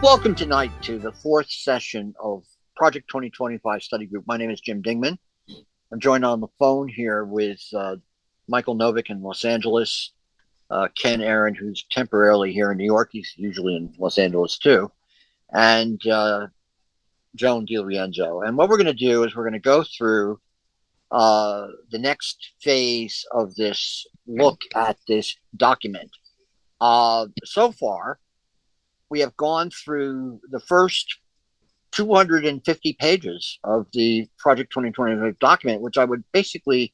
Welcome tonight to the fourth session of Project 2025 Study Group. My name is Jim Dingman. I'm joined on the phone here with Michael Novick in Los Angeles, Ken Aaron, who's temporarily here in New York. He's usually in Los Angeles too, and Joan DiLorenzo. And what we're going to do is we're going to go through the next phase of this look at this document. So far, we have gone through the first 250 pages of the Project 2025 document, which I would basically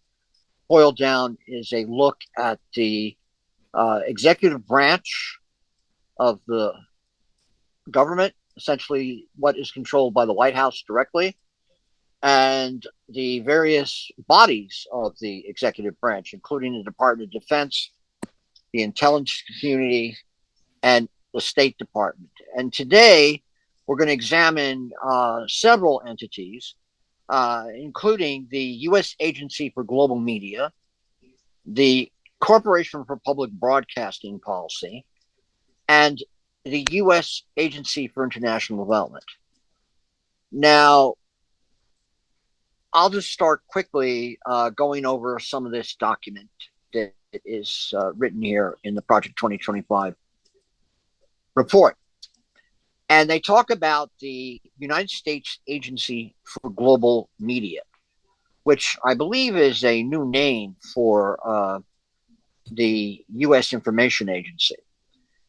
boil down is a look at the executive branch of the government, essentially what is controlled by the White House directly, and the various bodies of the executive branch, including the Department of Defense, the intelligence community, and the State Department. And today, we're going to examine several entities, including the U.S. Agency for Global Media, the Corporation for Public Broadcasting Policy, and the U.S. Agency for International Development. Now, I'll just start quickly going over some of this document that is written here in the Project 2025 report. And they talk about the United States Agency for Global Media, which I believe is a new name for the U.S. Information Agency.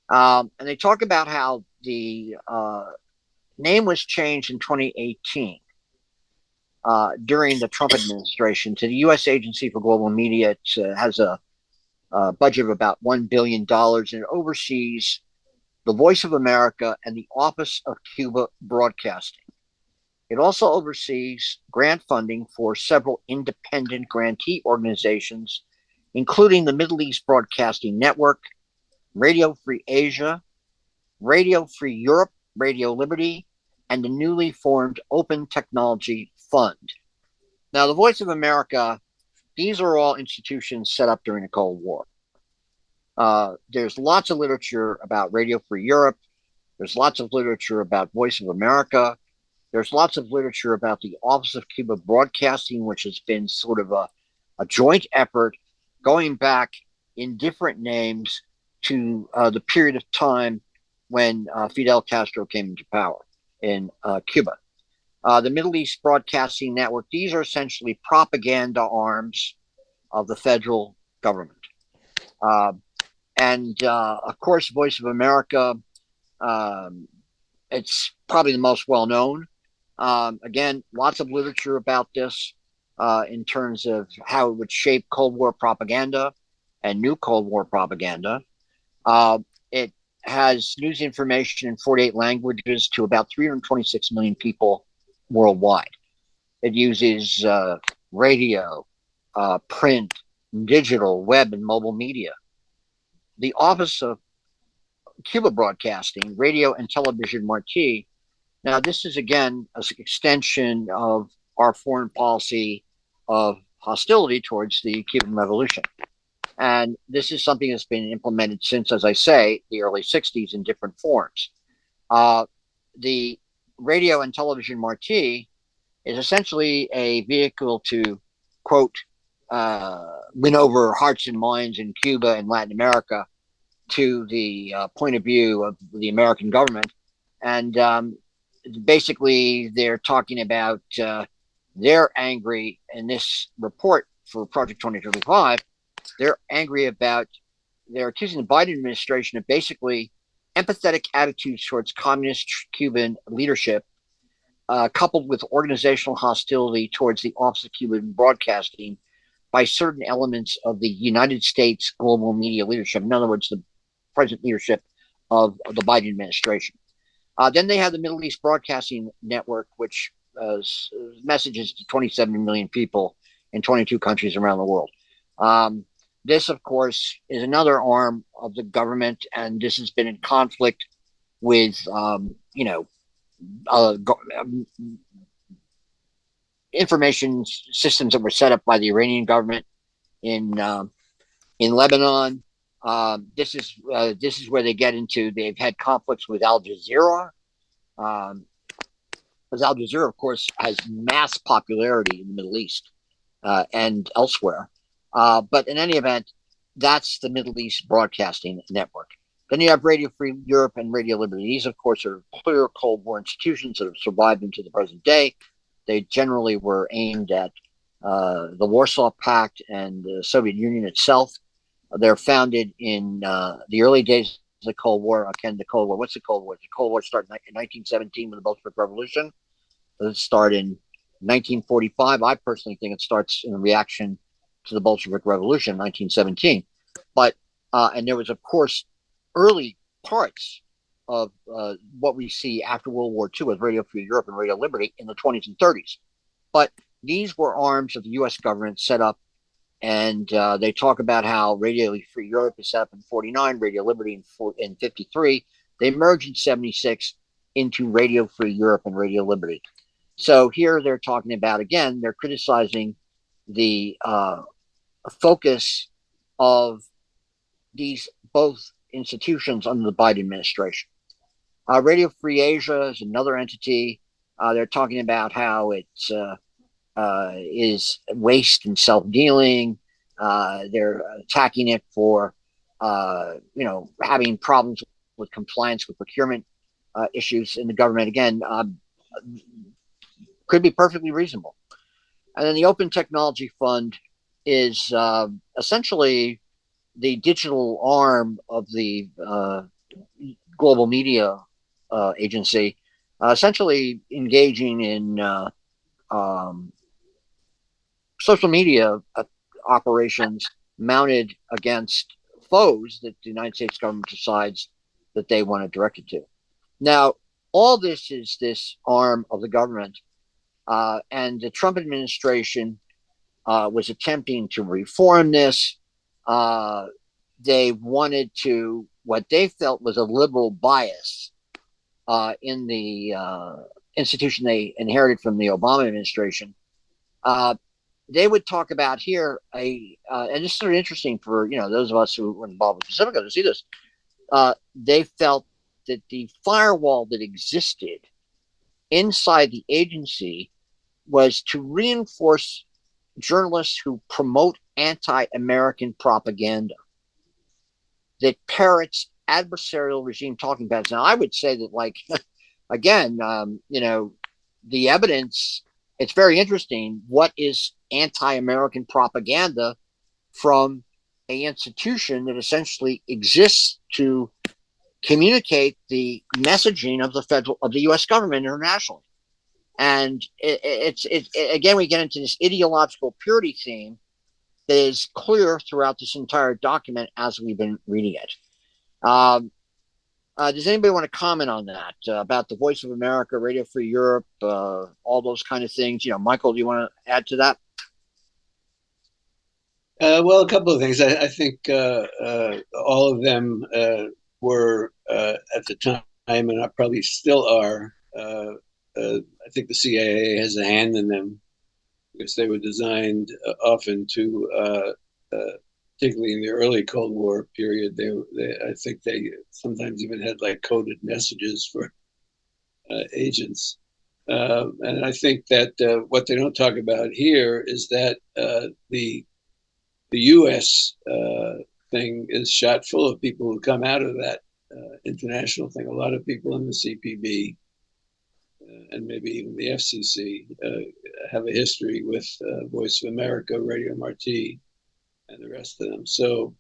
And they talk about how the name was changed in 2018 during the Trump administration to the U.S. Agency for Global Media. It has a budget of about $1 billion, and it oversees the Voice of America and the Office of Cuba Broadcasting. It also oversees grant funding for several independent grantee organizations, including the Middle East Broadcasting Network, Radio Free Asia, Radio Free Europe, Radio Liberty, and the newly formed Open Technology Fund. Now, the Voice of America, these are all institutions set up during the Cold War. There's lots of literature about Radio Free Europe. There's lots of literature about Voice of America. There's lots of literature about the Office of Cuba Broadcasting, which has been sort of a joint effort going back in different names to the period of time when Fidel Castro came into power in Cuba. The Middle East Broadcasting Network, these are essentially propaganda arms of the federal government. And of course, Voice of America, it's probably the most well-known. Again, lots of literature about this in terms of how it would shape Cold War propaganda and new Cold War propaganda. It has news information in 48 languages to about 326 million people worldwide. It uses radio, print, digital, web, and mobile media. The Office of Cuba Broadcasting, Radio and Television Marti. Now, this is, again, an extension of our foreign policy of hostility towards the Cuban Revolution. And this is something that's been implemented since, as I say, the early 60s in different forms. The Radio and Television Marti is essentially a vehicle to, quote, win over hearts and minds in Cuba and Latin America to the point of view of the American government. And basically, they're talking about they're angry in this report for Project 2025. They're angry about, they're accusing the Biden administration of basically empathetic attitudes towards communist Cuban leadership, coupled with organizational hostility towards the Office of Cuban Broadcasting by certain elements of the United States global media leadership. In other words, the present leadership of the Biden administration. Then they have the Middle East Broadcasting Network, which messages to 27 million people in 22 countries around the world. This, of course, is another arm of the government, and this has been in conflict with, information systems that were set up by the Iranian government in Lebanon. This is where they get into. They've had conflicts with Al Jazeera Because Al Jazeera, of course, has mass popularity in the Middle East and elsewhere. But in any event, that's the Middle East Broadcasting Network. Then you have Radio Free Europe and Radio Liberty. These, of course, are clear Cold War institutions that have survived into the present day. They generally were aimed at the Warsaw Pact and the Soviet Union itself. They're founded in the early days of the Cold War. Again, the Cold War. What's the Cold War? The Cold War started in 1917 with the Bolshevik Revolution. It started in 1945. I personally think it starts in reaction to the Bolshevik Revolution in 1917. But and there was, of course, early parts of what we see after World War II with Radio Free Europe and Radio Liberty in the 20s and 30s. But these were arms of the U.S. government set up, and they talk about how Radio Free Europe is set up in 49, Radio Liberty in 53. They merged in 76 into Radio Free Europe and Radio Liberty. So here they're talking about, again, they're criticizing the focus of these both institutions under the Biden administration. Radio Free Asia is another entity. They're talking about how it is waste and self-dealing. They're attacking it for, having problems with compliance with procurement issues in the government. Again, could be perfectly reasonable. And then the Open Technology Fund is essentially the digital arm of the global media agency, essentially engaging in social media operations mounted against foes that the United States government decides that they want to direct it to. Now, all this is this arm of the government, and the Trump administration was attempting to reform this. They wanted to, what they felt was a liberal bias in the institution they inherited from the Obama administration. They would talk about here and this is sort of interesting for those of us who were involved with Pacifica to see this. They felt that the firewall that existed inside the agency was to reinforce journalists who promote anti-American propaganda that parrots adversarial regime talking heads. Now, I would say that, again, the evidence, it's very interesting. What is anti-American propaganda from an institution that essentially exists to communicate the messaging of the U.S. government internationally? And it's again, we get into this ideological purity theme that is clear throughout this entire document as we've been reading it. Does anybody want to comment on that about the Voice of America, Radio Free Europe, all those kind of things? Michael, do you want to add to that? Well, a couple of things. I think all of them were at the time, and probably still are. I think the CIA has a hand in them because they were designed often to, particularly in the early Cold War period, I think they sometimes even had coded messages for agents. And I think that what they don't talk about here is that the U.S. thing is shot full of people who come out of that international thing. A lot of people in the CPB and maybe even the FCC have a history with Voice of America, Radio Marti, and the rest of them. So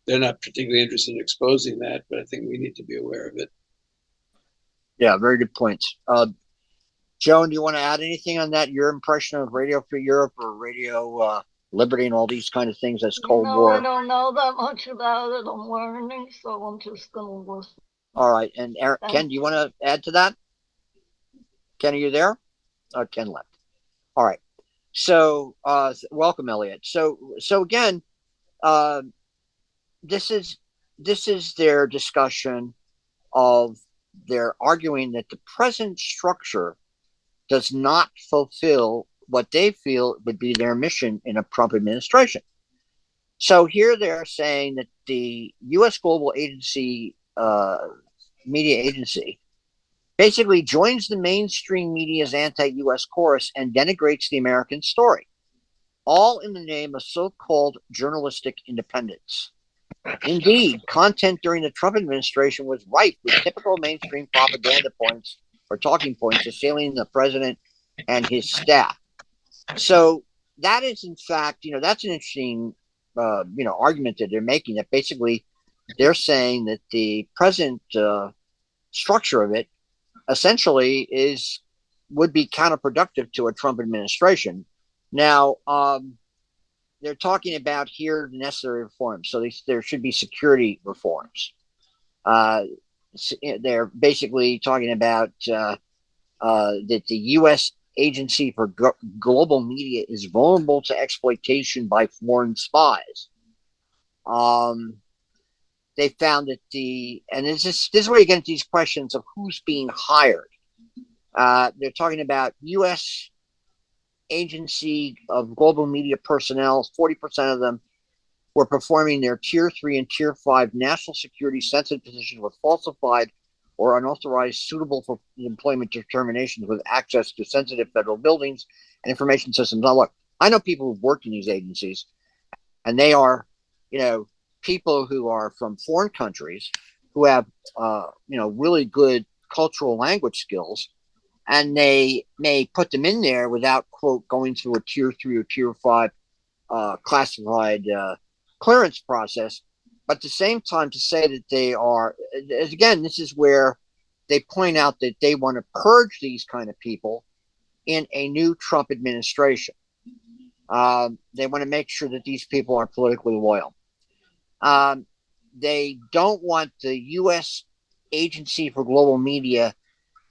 they're not particularly interested in exposing that, but I think we need to be aware of it. Yeah, very good points. Joan, do you want to add anything on that? Your impression of Radio Free Europe or Radio Liberty and all these kind of things as Cold War? I don't know that much about it. I'm learning, so I'm just going to listen. All right. And Ken, do you want to add to that? Ken, are you there? Oh, Ken left. All right. So welcome, Elliot. So again, this is their discussion of they're arguing that the present structure does not fulfill what they feel would be their mission in a Trump administration. So here they're saying that the U.S. global agency media agency, basically joins the mainstream media's anti-U.S. chorus and denigrates the American story, all in the name of so-called journalistic independence. Indeed, content during the Trump administration was rife with typical mainstream propaganda points or talking points assailing the president and his staff. So that is, in fact, that's an interesting, argument that they're making, that basically they're saying that the present structure of it essentially would be counterproductive to a Trump administration. Now, they're talking about here the necessary reforms. So there should be security reforms. They're basically talking about that the U.S. Agency for Global Media is vulnerable to exploitation by foreign spies. They found that and this is where you get into these questions of who's being hired. They're talking about U.S. Agency of Global Media personnel. 40% of them were performing their Tier 3 and Tier 5 national security sensitive positions with falsified or unauthorized suitable for employment determinations with access to sensitive federal buildings and information systems. Now, look, I know people who've worked in these agencies, and they are, people who are from foreign countries who have, really good cultural language skills, and they may put them in there without, quote, going through a Tier 3 or Tier 5 classified clearance process. But at the same time, to say that they are, again, this is where they point out that they want to purge these kind of people in a new Trump administration. They want to make sure that these people are politically loyal. They don't want the U.S. Agency for Global Media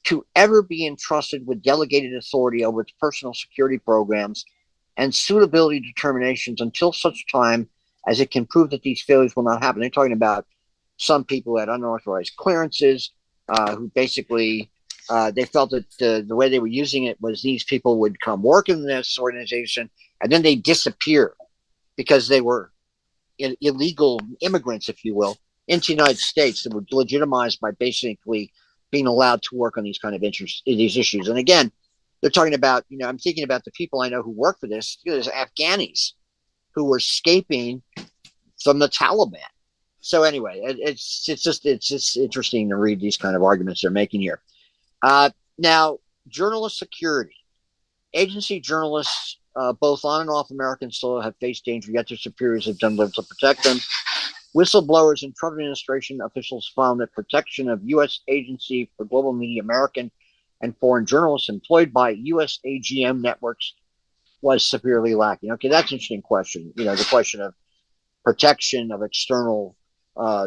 to ever be entrusted with delegated authority over its personal security programs and suitability determinations until such time as it can prove that these failures will not happen. They're talking about some people who had unauthorized clearances, who basically they felt that the way they were using it was these people would come work in this organization and then they disappear because they were illegal immigrants, if you will, into the United States that were legitimized by basically being allowed to work on these kind of these issues. And again, they're talking about, I'm thinking about the people I know who work for this. There's Afghanis who were escaping from the Taliban. So anyway, it's just interesting to read these kind of arguments they're making here. Now, journalist security. Agency journalists, both on and off American soil, have faced danger, yet their superiors have done little to protect them. Whistleblowers and Trump administration officials found that protection of U.S. Agency for Global Media American and foreign journalists employed by U.S. AGM networks was severely lacking. Okay, that's an interesting question. The question of protection of external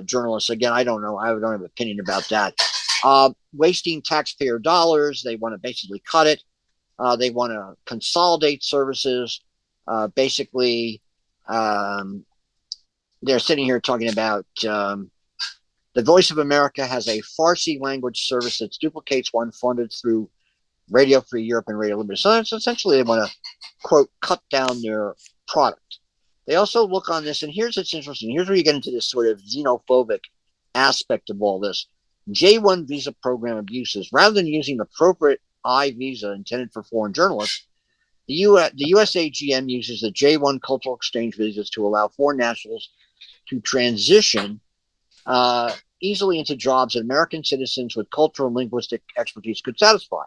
journalists. Again, I don't know. I don't have an opinion about that. Wasting taxpayer dollars. They want to basically cut it. They want to consolidate services. Basically, they're sitting here talking about the Voice of America has a Farsi language service that duplicates one funded through Radio Free Europe and Radio Liberty. So essentially they want to, quote, cut down their product. They also look on this, and here's what's interesting. Here's where you get into this sort of xenophobic aspect of all this. J-1 visa program abuses. Rather than using the appropriate I visa intended for foreign journalists, the U.S. AGM uses the J-1 cultural exchange visas to allow foreign nationals to transition easily into jobs that American citizens with cultural and linguistic expertise could satisfy.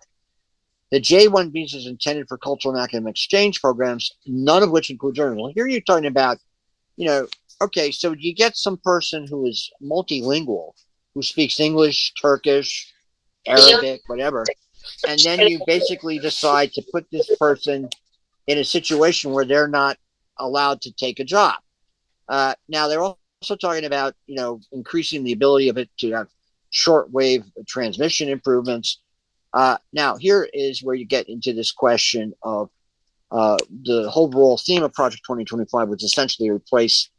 The J-1 visa is intended for cultural and academic exchange programs, none of which include journalism. Here you're talking about, okay, so you get some person who is multilingual, who speaks English, Turkish, Arabic, whatever, and then you basically decide to put this person in a situation where they're not allowed to take a job. Now, they're also talking about, increasing the ability of it to have shortwave transmission improvements. Now, here is where you get into this question of the overall theme of Project 2025, which essentially replace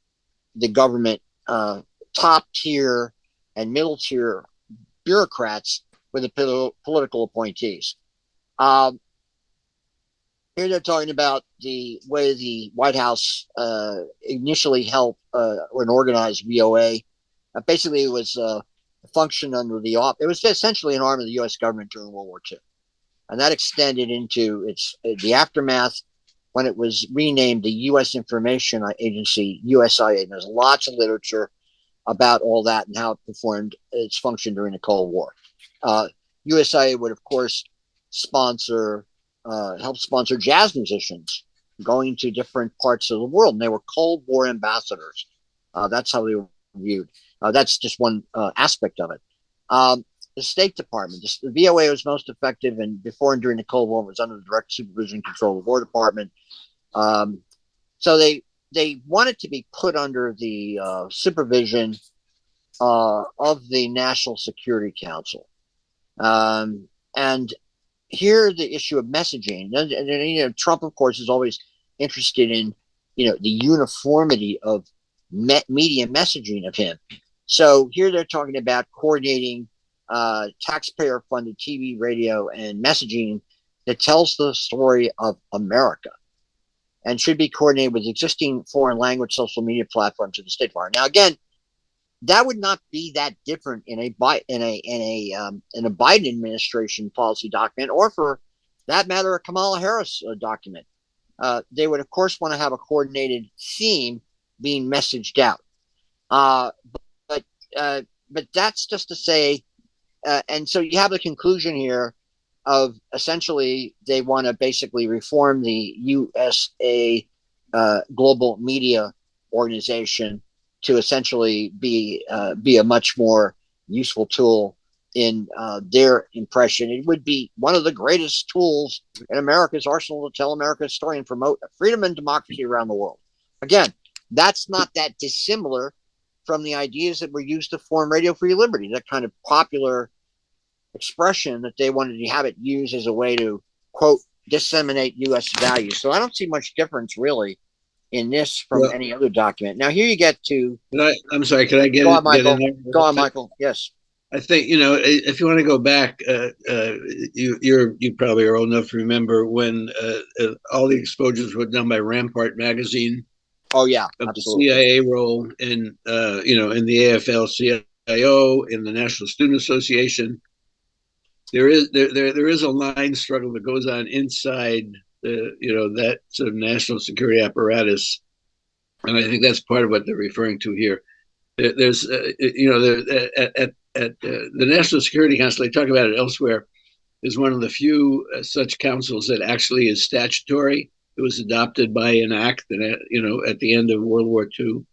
the government top tier and middle tier bureaucrats with the political appointees. Here they're talking about the way the White House initially helped or organized VOA. Basically, it was functioned under it was essentially an arm of the U.S. government during World War II. And that extended into the aftermath when it was renamed the U.S. Information Agency, USIA. And there's lots of literature about all that and how it performed its function during the Cold War. USIA would, of course, help sponsor jazz musicians going to different parts of the world. And they were Cold War ambassadors. That's how they were viewed. That's just one aspect of it. The State Department, the VOA was most effective, and before and during the Cold War was under the direct supervision and control of the War Department. So they wanted to be put under the supervision of the National Security Council. And here the issue of messaging. And, Trump, of course, is always interested in, the uniformity of media messaging of him. So here they're talking about coordinating taxpayer-funded TV, radio, and messaging that tells the story of America and should be coordinated with existing foreign language social media platforms of the State Department. Now, again, that would not be that different in a Biden administration policy document, or for that matter, a Kamala Harris document. They would, of course, want to have a coordinated theme being messaged out. But that's just to say, and so you have the conclusion here of essentially they want to basically reform the USA Global Media Organization to essentially be a much more useful tool in their impression. It would be one of the greatest tools in America's arsenal to tell America's story and promote freedom and democracy around the world. Again, that's not that dissimilar from the ideas that were used to form Radio Free Liberty, that kind of popular expression that they wanted to have it used as a way to, quote, disseminate U.S. values. So I don't see much difference really in this from any other document. Now here you get to. I'm sorry. Could I get? Go on, Michael. Get in there? Go on, Michael. Yes. I think if you want to go back, you probably are old enough to remember when all the exposures were done by Rampart magazine. Oh yeah, of absolutely. The CIA role in in the AFL-CIO, in the National Student Association. There is a line struggle that goes on inside that sort of national security apparatus, and I think that's part of what they're referring to here. There's at the National Security Council, they talk about it elsewhere, is one of the few such councils that actually is statutory. It was adopted by an act that at the end of World War II,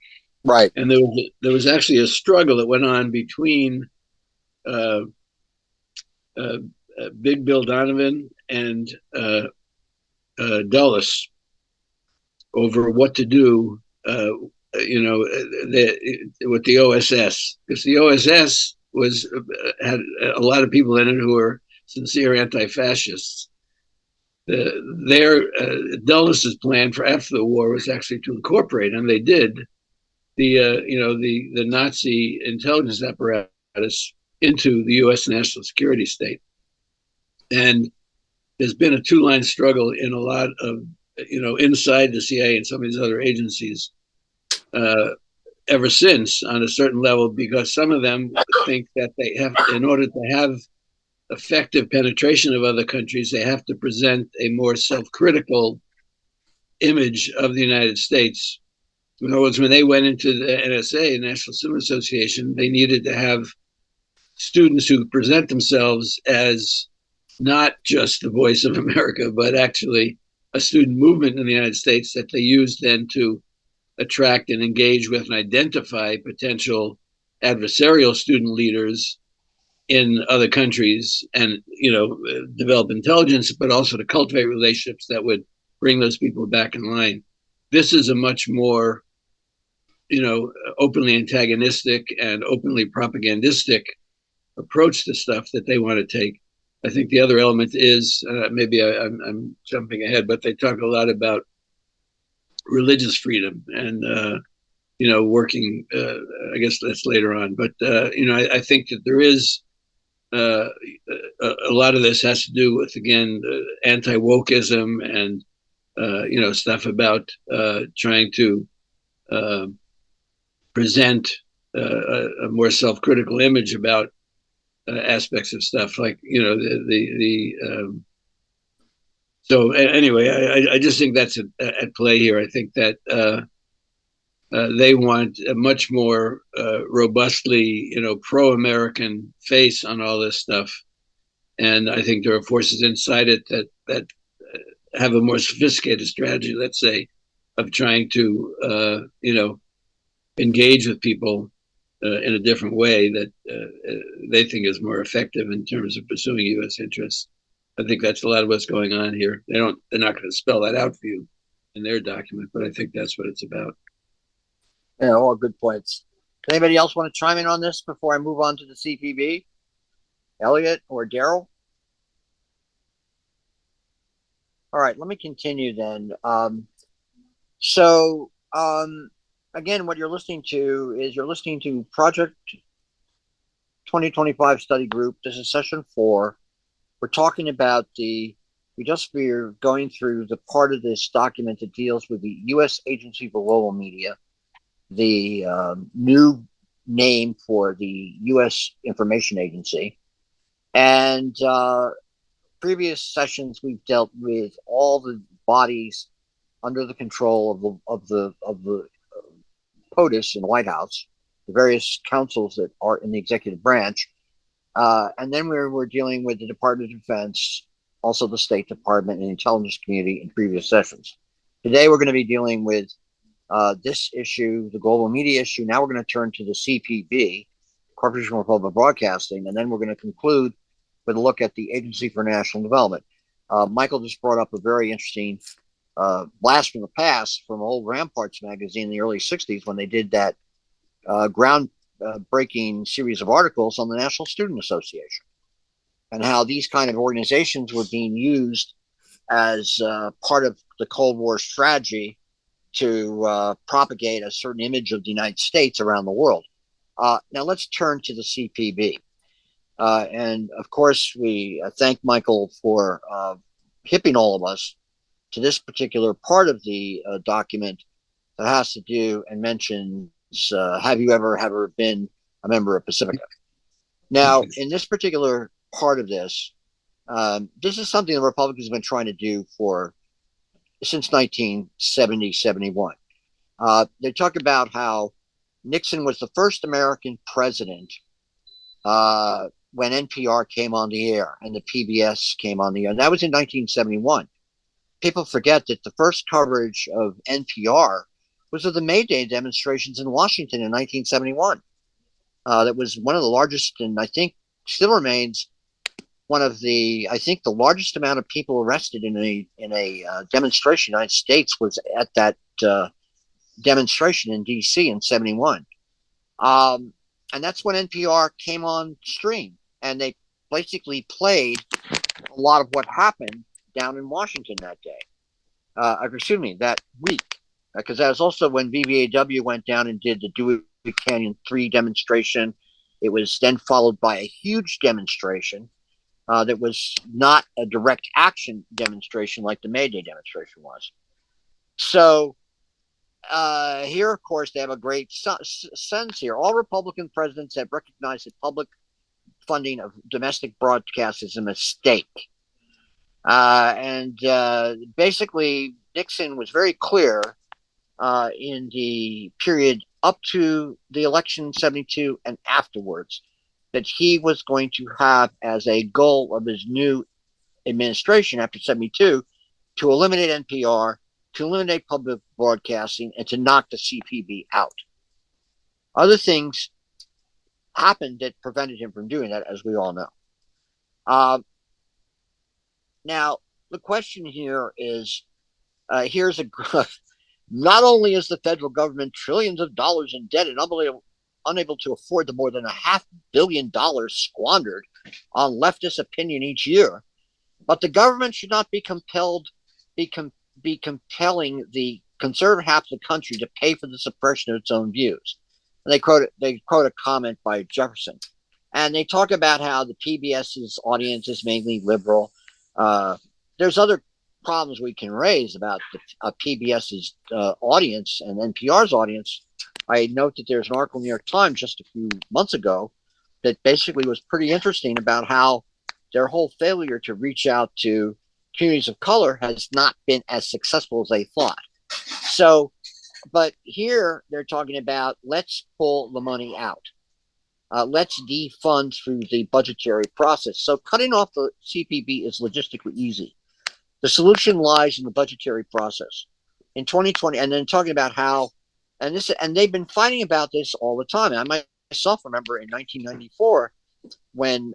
right? And there was actually a struggle that went on between Big Bill Donovan and Dulles over what to do, with the OSS, because the OSS had a lot of people in it who were sincere anti-fascists. Their Dulles' plan for after the war was actually to incorporate, and they did, the Nazi intelligence apparatus into the U.S. national security state. And there's been a two-line struggle in a lot of, inside the CIA and some of these other agencies ever since, on a certain level, because some of them think that they have, in order to have effective penetration of other countries, they have to present a more self-critical image of the United States. In other words, when they went into the NSA, National Student Association, they needed to have students who present themselves as not just the voice of America, but actually a student movement in the United States that they used then to attract and engage with and identify potential adversarial student leaders in other countries, and develop intelligence, but also to cultivate relationships that would bring those people back in line. This is a much more openly antagonistic and openly propagandistic approach to stuff that they want to take. I think the other element is, maybe I'm jumping ahead, but they talk a lot about religious freedom and working. I guess that's later on, but I think that there is a lot of this has to do with, again, anti-wokeism and stuff about trying to present a more self-critical image about aspects of stuff, like so anyway, I just think that's at play here. I think that they want a much more robustly, pro-American face on all this stuff, and I think there are forces inside it that have a more sophisticated strategy, let's say, of trying to engage with people in a different way that they think is more effective in terms of pursuing U.S. interests. I think that's a lot of what's going on here. They're not going to spell that out for you in their document, but I think that's what it's about. Yeah, all good points. Does anybody else want to chime in on this before I move on to the CPB? Elliot or Daryl? All right, let me continue then. Again, what you're listening to is Project 2025 Study Group. This is session 4. We're talking about we're going through the part of this document that deals with the U.S. Agency for Global Media, the new name for the U.S. Information Agency. And previous sessions, we've dealt with all the bodies under the control of the POTUS in the White House, the various councils that are in the executive branch. And then we're dealing with the Department of Defense, also the State Department and the intelligence community in previous sessions. Today, we're going to be dealing with this issue, the global media issue. Now we're going to turn to the CPB, Corporation for Public Broadcasting, and then we're going to conclude with a look at the Agency for National Development. Michael just brought up a very interesting blast from the past from old Ramparts magazine in the early 60s when they did that groundbreaking series of articles on the National Student Association and how these kind of organizations were being used as part of the Cold War strategy to propagate a certain image of the United States around the world. Now let's turn to the CPB. And of course, we thank Michael for hipping all of us to this particular part of the document that has to do and mentions, have you ever been a member of Pacifica? Now, in this particular part of this, this is something the Republicans have been trying to do since 1970, 71. They talk about how Nixon was the first American president when NPR came on the air and the PBS came on the air. And that was in 1971. People forget that the first coverage of NPR was of the May Day demonstrations in Washington in 1971. That was one of the largest, and I think still remains the largest amount of people arrested in a demonstration in the United States was at that demonstration in D.C. in 71. And that's when NPR came on stream, and they basically played a lot of what happened down in Washington that day. That week, because that was also when BBAW went down and did the Dewey Canyon 3 demonstration. It was then followed by a huge demonstration that was not a direct action demonstration like the May Day demonstration was. So here, of course, they have a great sense here. All Republican presidents have recognized that public funding of domestic broadcast is a mistake. And basically, Nixon was very clear in the period up to the election in 72 and afterwards that he was going to have as a goal of his new administration after 72 to eliminate NPR, to eliminate public broadcasting, and to knock the CPB out. Other things happened that prevented him from doing that, as we all know. Now, the question here is, not only is the federal government trillions of dollars in debt and unable to afford the more than $500 million squandered on leftist opinion each year, but the government should not be compelling the conservative half of the country to pay for the suppression of its own views. And they quote a comment by Jefferson, and they talk about how the PBS's audience is mainly liberal. There's other problems we can raise about PBS's audience and NPR's audience I note that there's an article in the New York Times just a few months ago that basically was pretty interesting about how their whole failure to reach out to communities of color has not been as successful as they thought. So, but here they're talking about let's pull the money out. Let's defund through the budgetary process. So cutting off the CPB is logistically easy. The solution lies in the budgetary process. In 2020, and then talking about how, and they've been fighting about this all the time. And I myself remember in 1994 when,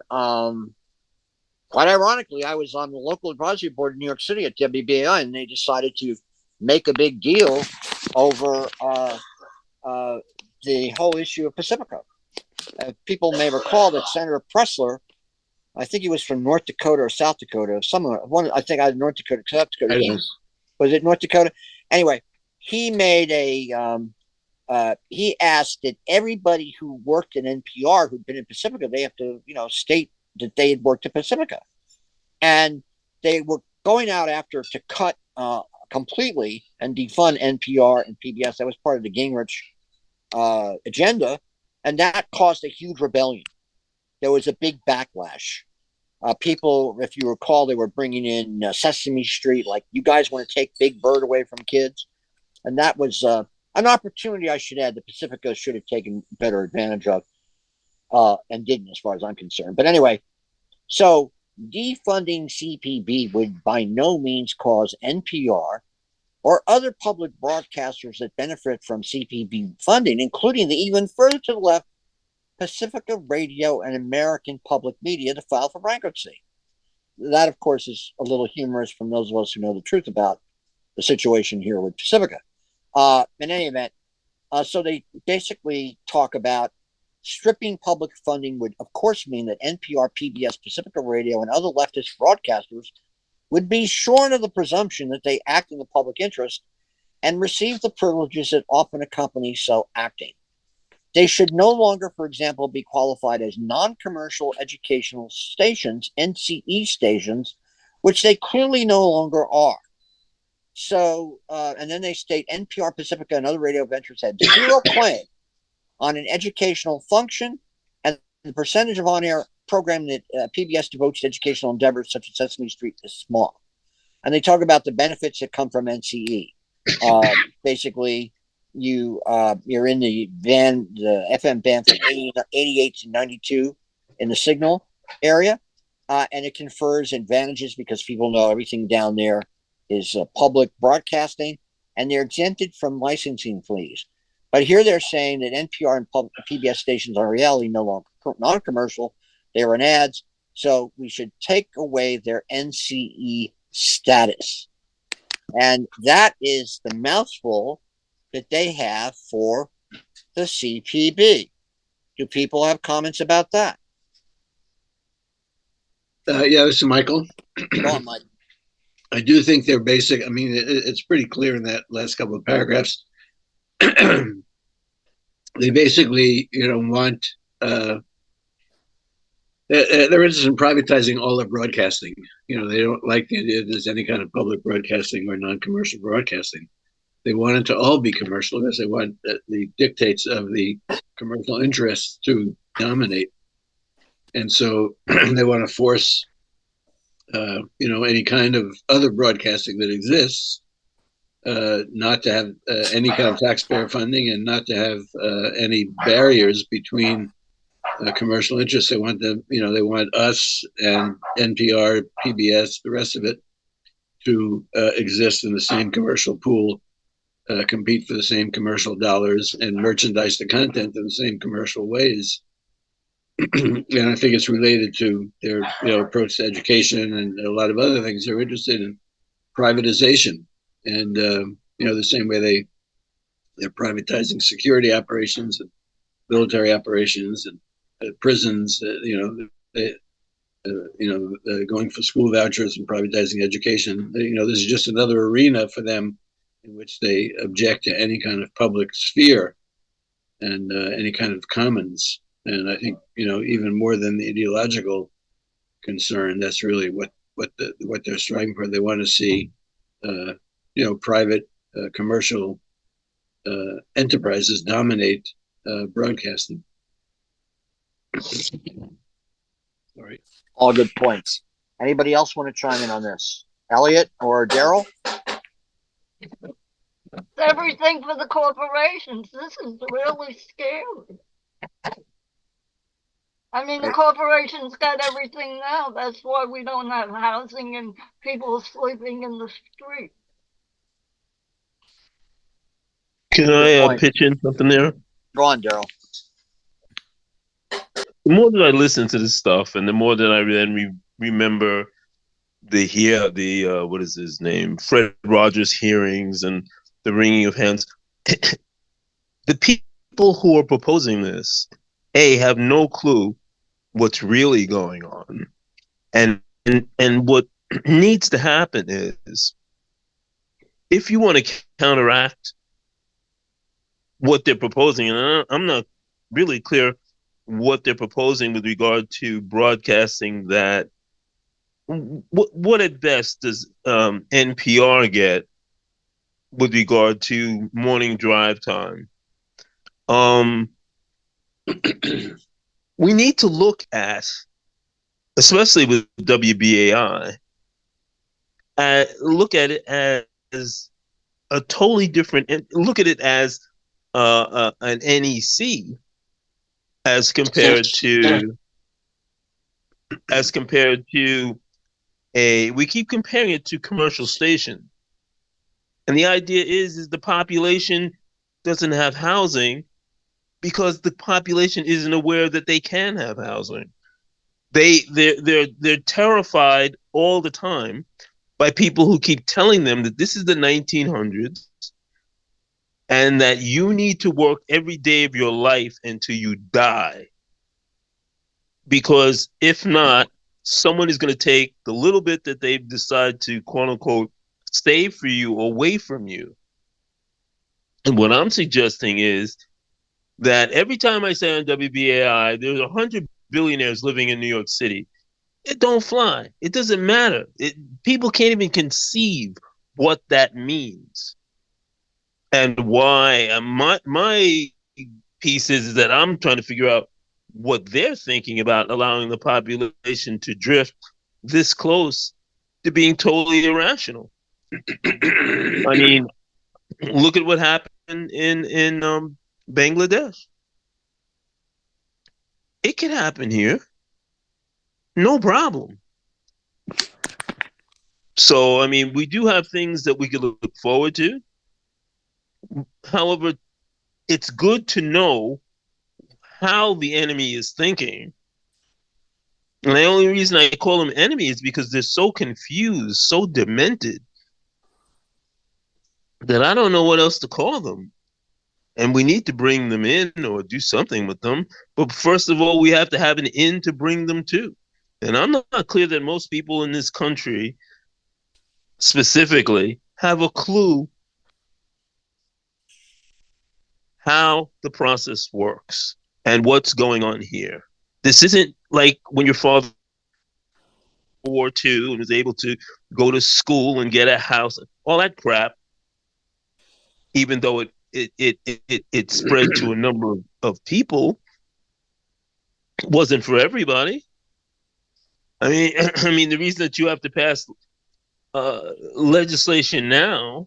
quite ironically, I was on the local advisory board in New York City at WBAI, and they decided to make a big deal over the whole issue of Pacifica. People may recall that Senator Pressler, I think he was from North Dakota or South Dakota, I think either North Dakota or South Dakota. Was it North Dakota? Anyway, he made he asked that everybody who worked in NPR who'd been in Pacifica, they have to, state that they had worked at Pacifica. And they were going out after to cut completely and defund NPR and PBS. That was part of the Gingrich agenda. And that caused a huge rebellion. There was a big backlash. People, if you recall, they were bringing in Sesame Street, like, you guys want to take Big Bird away from kids. And that was an opportunity, I should add, that Pacifica should have taken better advantage of and didn't, as far as I'm concerned. But anyway, so defunding CPB would by no means cause NPR or other public broadcasters that benefit from CPB funding, including the even further to the left, Pacifica Radio and American Public Media, to file for bankruptcy. That, of course, is a little humorous from those of us who know the truth about the situation here with Pacifica. In any event, so they basically talk about stripping public funding would, of course, mean that NPR, PBS, Pacifica Radio, and other leftist broadcasters would be shorn of the presumption that they act in the public interest and receive the privileges that often accompany so acting. They should no longer, for example, be qualified as non-commercial educational stations, NCE stations, which they clearly no longer are. So, and then they state NPR, Pacifica, and other radio ventures had zero claim on an educational function, and the percentage of on-air programming that PBS devotes to educational endeavors such as Sesame Street is small. And they talk about the benefits that come from NCE. Basically, you're in the FM band from 88 to 92 in the signal area, and it confers advantages because people know everything down there is public broadcasting, and they're exempted from licensing fees. But here they're saying that NPR and PBS stations are reality no longer non-commercial. They were in ads, so we should take away their NCE status. And that is the mouthful that they have for the CPB. Do people have comments about that? Yeah, this is Michael. Go on, Mike. I do think they're basic. I mean, it's pretty clear in that last couple of paragraphs. They basically, want they're interested in privatizing all of broadcasting. They don't like the idea that there's any kind of public broadcasting or non-commercial broadcasting. They want it to all be commercial because they want the dictates of the commercial interests to dominate. And so they want to force, any kind of other broadcasting that exists, not to have any kind of taxpayer funding and not to have any barriers between commercial interests. They want them, they want us and NPR, PBS, the rest of it to exist in the same commercial pool, compete for the same commercial dollars, and merchandise the content in the same commercial ways. And I think it's related to their approach to education and a lot of other things. They're interested in privatization, and the same way they're privatizing security operations and military operations and prisons. Going for school vouchers and privatizing education. This is just another arena for them in which they object to any kind of public sphere and any kind of commons. And I think, even more than the ideological concern, that's really what they're striving for. They want to see, private commercial enterprises dominate broadcasting. All right. All good points. Anybody else want to chime in on this? Elliot or Daryl? It's everything for the corporations. This is really scary. I mean, the corporations got everything now. That's why we don't have housing and people sleeping in the street. Can I pitch in something there? Go on, Daryl. The more that I listen to this stuff, and the more that I then remember what is his name, Fred Rogers hearings and the wringing of hands, the people who are proposing this, have no clue what's really going on, and what needs to happen is, if you want to counteract what they're proposing, and I'm not really clear what they're proposing with regard to broadcasting that. What at best does NPR get with regard to morning drive time? We need to look at, especially with WBAI, look at it as a totally different, look at it as an NEC as compared to we keep comparing it to commercial station. And the idea is the population doesn't have housing because the population isn't aware that they can have housing. They're terrified all the time by people who keep telling them that this is the 1900s and that you need to work every day of your life until you die. Because if not, someone is going to take the little bit that they've decided to, quote unquote, save for you away from you. And what I'm suggesting is that every time I say on WBAI, there's 100 billionaires living in New York City. It don't fly. It doesn't matter. People can't even conceive what that means. And why my piece is that I'm trying to figure out what they're thinking about allowing the population to drift this close to being totally irrational. I mean, look at what happened in Bangladesh. It could happen here. No problem. So, I mean, we do have things that we could look forward to. However, it's good to know how the enemy is thinking. And the only reason I call them enemy is because they're so confused, so demented, that I don't know what else to call them. And we need to bring them in or do something with them. But first of all, we have to have an in to bring them to. And I'm not clear that most people in this country specifically have a clue how the process works and what's going on here. This isn't like when your father War II and was able to go to school and get a house, all that crap, even though it spread to a number of people, wasn't for everybody. I mean, the reason that you have to pass legislation now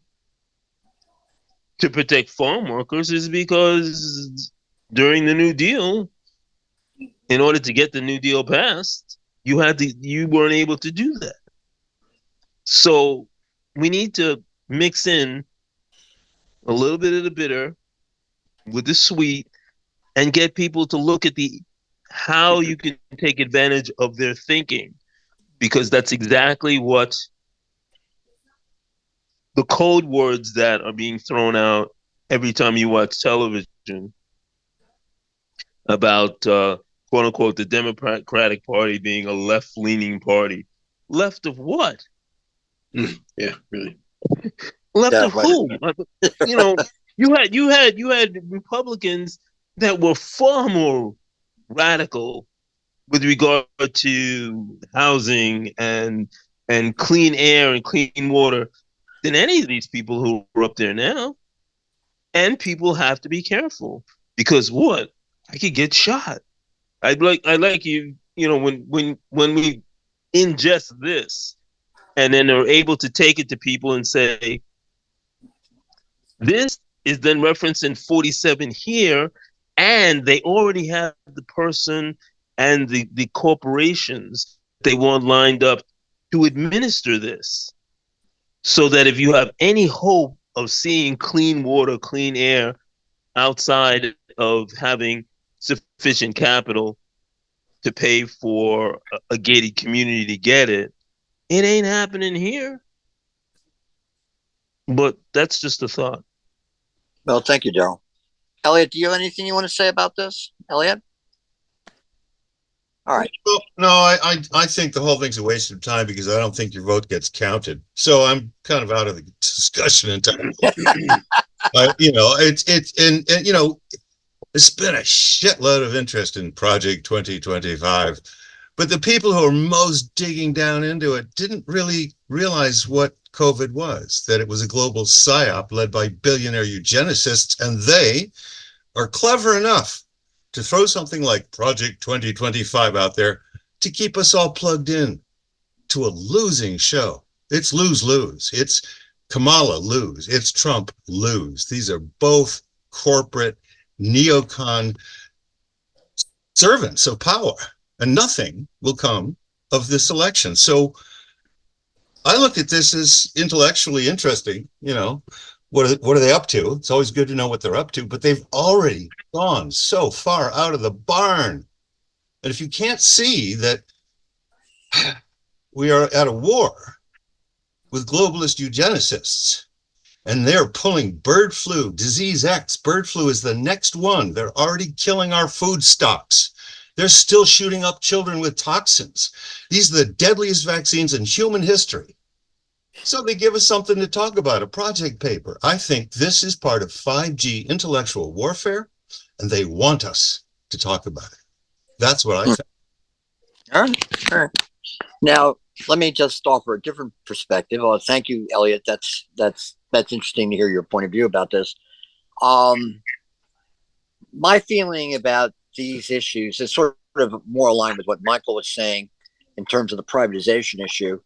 to protect farm workers is because during the New Deal, in order to get the New Deal passed, you weren't able to do that. So we need to mix in a little bit of the bitter with the sweet and get people to look at how you can take advantage of their thinking, because that's exactly what the code words that are being thrown out every time you watch television about quote unquote the Democratic Party being a left-leaning party. Left of what? Yeah, really. Left of who? You know, you had Republicans that were far more radical with regard to housing and clean air and clean water than any of these people who are up there now. And people have to be careful because what? I could get shot. I like when we ingest this and then are able to take it to people and say, this is then referenced in 47 here, and they already have the person and the corporations they want lined up to administer this. So that if you have any hope of seeing clean water, clean air outside of having sufficient capital to pay for a gated community to get it, it ain't happening here. But that's just a thought. Well, thank you, Daryl. Elliot, do you have anything you want to say about this? Elliot? All right. Well, no, I think the whole thing's a waste of time because I don't think your vote gets counted. So I'm kind of out of the discussion entirely. There's been a shitload of interest in Project 2025, but the people who are most digging down into it didn't really realize what COVID was, that it was a global psyop led by billionaire eugenicists, and they are clever enough to throw something like Project 2025 out there to keep us all plugged in to a losing show. It's lose-lose. It's Kamala lose. It's Trump lose. These are both corporate neocon servants of power, and nothing will come of this election. So I look at this as intellectually interesting. What are they up to? It's always good to know what they're up to, but they've already gone so far out of the barn. And if you can't see that we are at a war with globalist eugenicists, and they're pulling bird flu, disease X, bird flu is the next one. They're already killing our food stocks. They're still shooting up children with toxins. These are the deadliest vaccines in human history. So they give us something to talk about, a project paper. I think this is part of 5G intellectual warfare, and they want us to talk about it. That's what I think. All right. Now, let me just offer a different perspective. Oh, thank you, Elliot. That's interesting to hear your point of view about this. My feeling about these issues is sort of more aligned with what Michael was saying in terms of the privatization issue.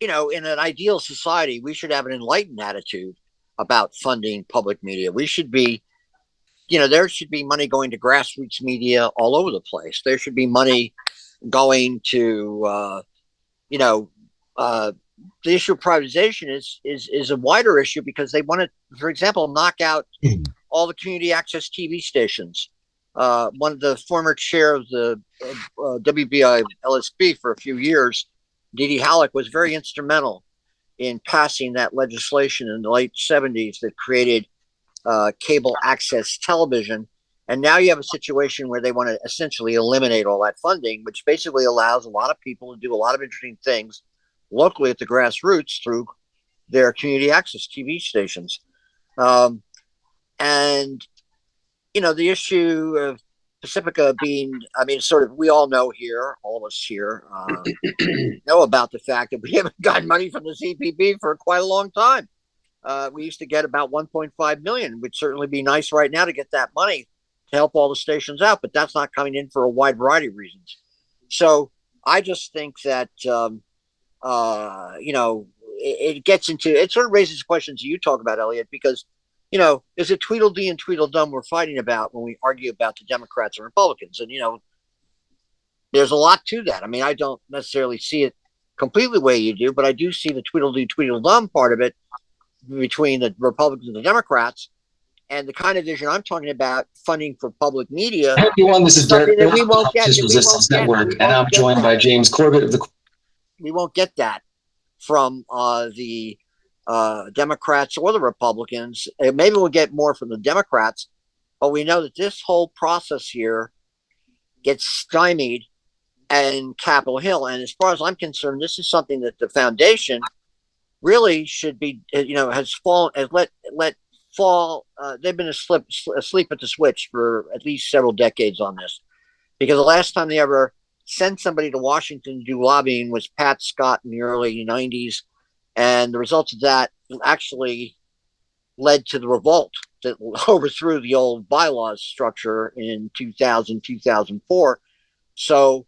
In an ideal society, we should have an enlightened attitude about funding public media. We should be, there should be money going to grassroots media all over the place. There should be money going to, the issue of privatization is a wider issue because they want to, for example, knock out all the community access TV stations. One of the former chair of the WBI LSB for a few years, Dee Halleck, was very instrumental in passing that legislation in the late 70s that created cable access television. And now you have a situation where they want to essentially eliminate all that funding, which basically allows a lot of people to do a lot of interesting things locally at the grassroots through their community access TV stations. And the issue of Pacifica being, we all know here, all of us here know about the fact that we haven't gotten money from the CPB for quite a long time. We used to get about 1.5 million. It would certainly be nice right now to get that money to help all the stations out, but that's not coming in for a wide variety of reasons. So I just think that, it gets into, it sort of raises questions you talk about, Elliot, because is it Tweedledee and Tweedledum we're fighting about when we argue about the Democrats and Republicans? And, there's a lot to that. I don't necessarily see it completely the way you do, but I do see the Tweedledee, Tweedledum part of it between the Republicans and the Democrats. And the kind of vision I'm talking about, funding for public media. Hi everyone, this is Derek that we won't get. Resistance Network, and I'm joined by James Corbett of the. We won't get that from the Democrats or the Republicans. Maybe we'll get more from the Democrats, but we know that this whole process here gets stymied in Capitol Hill. And as far as I'm concerned, this is something that the foundation really should be, has let fall. They've been asleep at the switch for at least several decades on this, because the last time they ever sent somebody to Washington to do lobbying was Pat Scott in the early 90s. And the results of that actually led to the revolt that overthrew the old bylaws structure in 2000, 2004. So,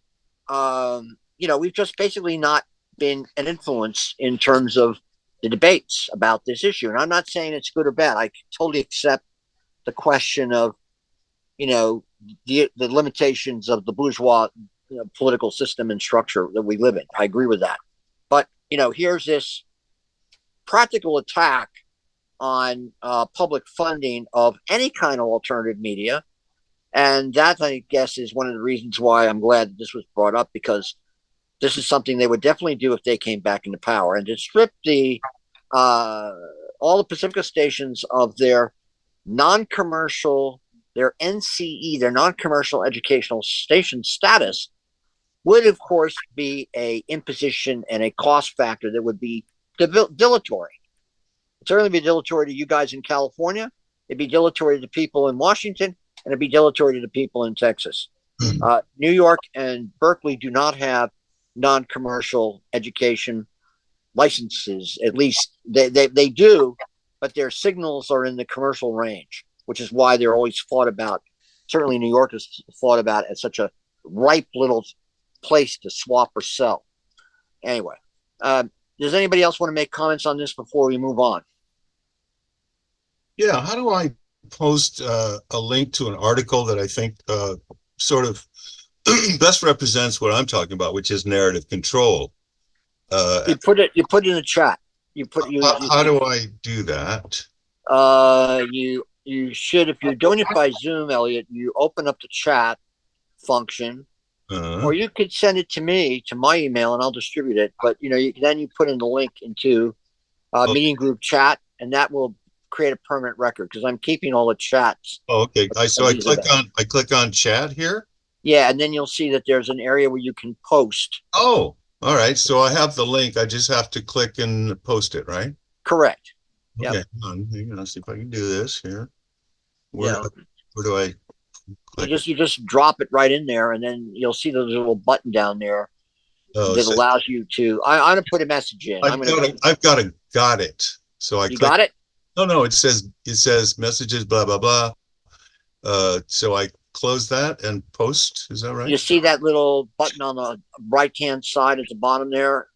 we've just basically not been an influence in terms of the debates about this issue. And I'm not saying it's good or bad. I totally accept the question of, the limitations of the bourgeois political system and structure that we live in. I agree with that. But, here's this practical attack on public funding of any kind of alternative media. And that, I guess, is one of the reasons why I'm glad that this was brought up, because this is something they would definitely do if they came back into power, and to strip all the Pacifica stations of their non-commercial, their NCE, their non-commercial educational station status would, of course, be a imposition and a cost factor that would be dilatory. It'd certainly be dilatory to you guys in California. It'd be dilatory to the people in Washington, and it'd be dilatory to the people in Texas. New York and Berkeley do not have non-commercial education licenses. At least they do, but their signals are in the commercial range, which is why they're always thought about. Certainly New York is thought about as such a ripe little place to swap or sell. Anyway, does anybody else want to make comments on this before we move on? Yeah, how do I post a link to an article that I think sort of best represents what I'm talking about, which is narrative control? You put it in the chat. How do I do that? You should, if you're doing it by Zoom, Elliot, you open up the chat function, or you could send it to me, to my email, and I'll distribute it. But then you put in the link into meeting group chat, and that will create a permanent record, because I'm keeping all the chats. Oh, okay. So I click on chat here. Yeah, and then you'll see that there's an area where you can post. Oh, all right. So I have the link. I just have to click and post it, right? Correct. Okay. Hang on. Let's see if I can do this here. Where do I click? You just drop it right in there, and then you'll see the little button down there that allows you to. I'm gonna put a message in. I've got it. So I got it. No. It says messages, blah blah blah. So I close that and post. Is that right? You see that little button on the right-hand side at the bottom there?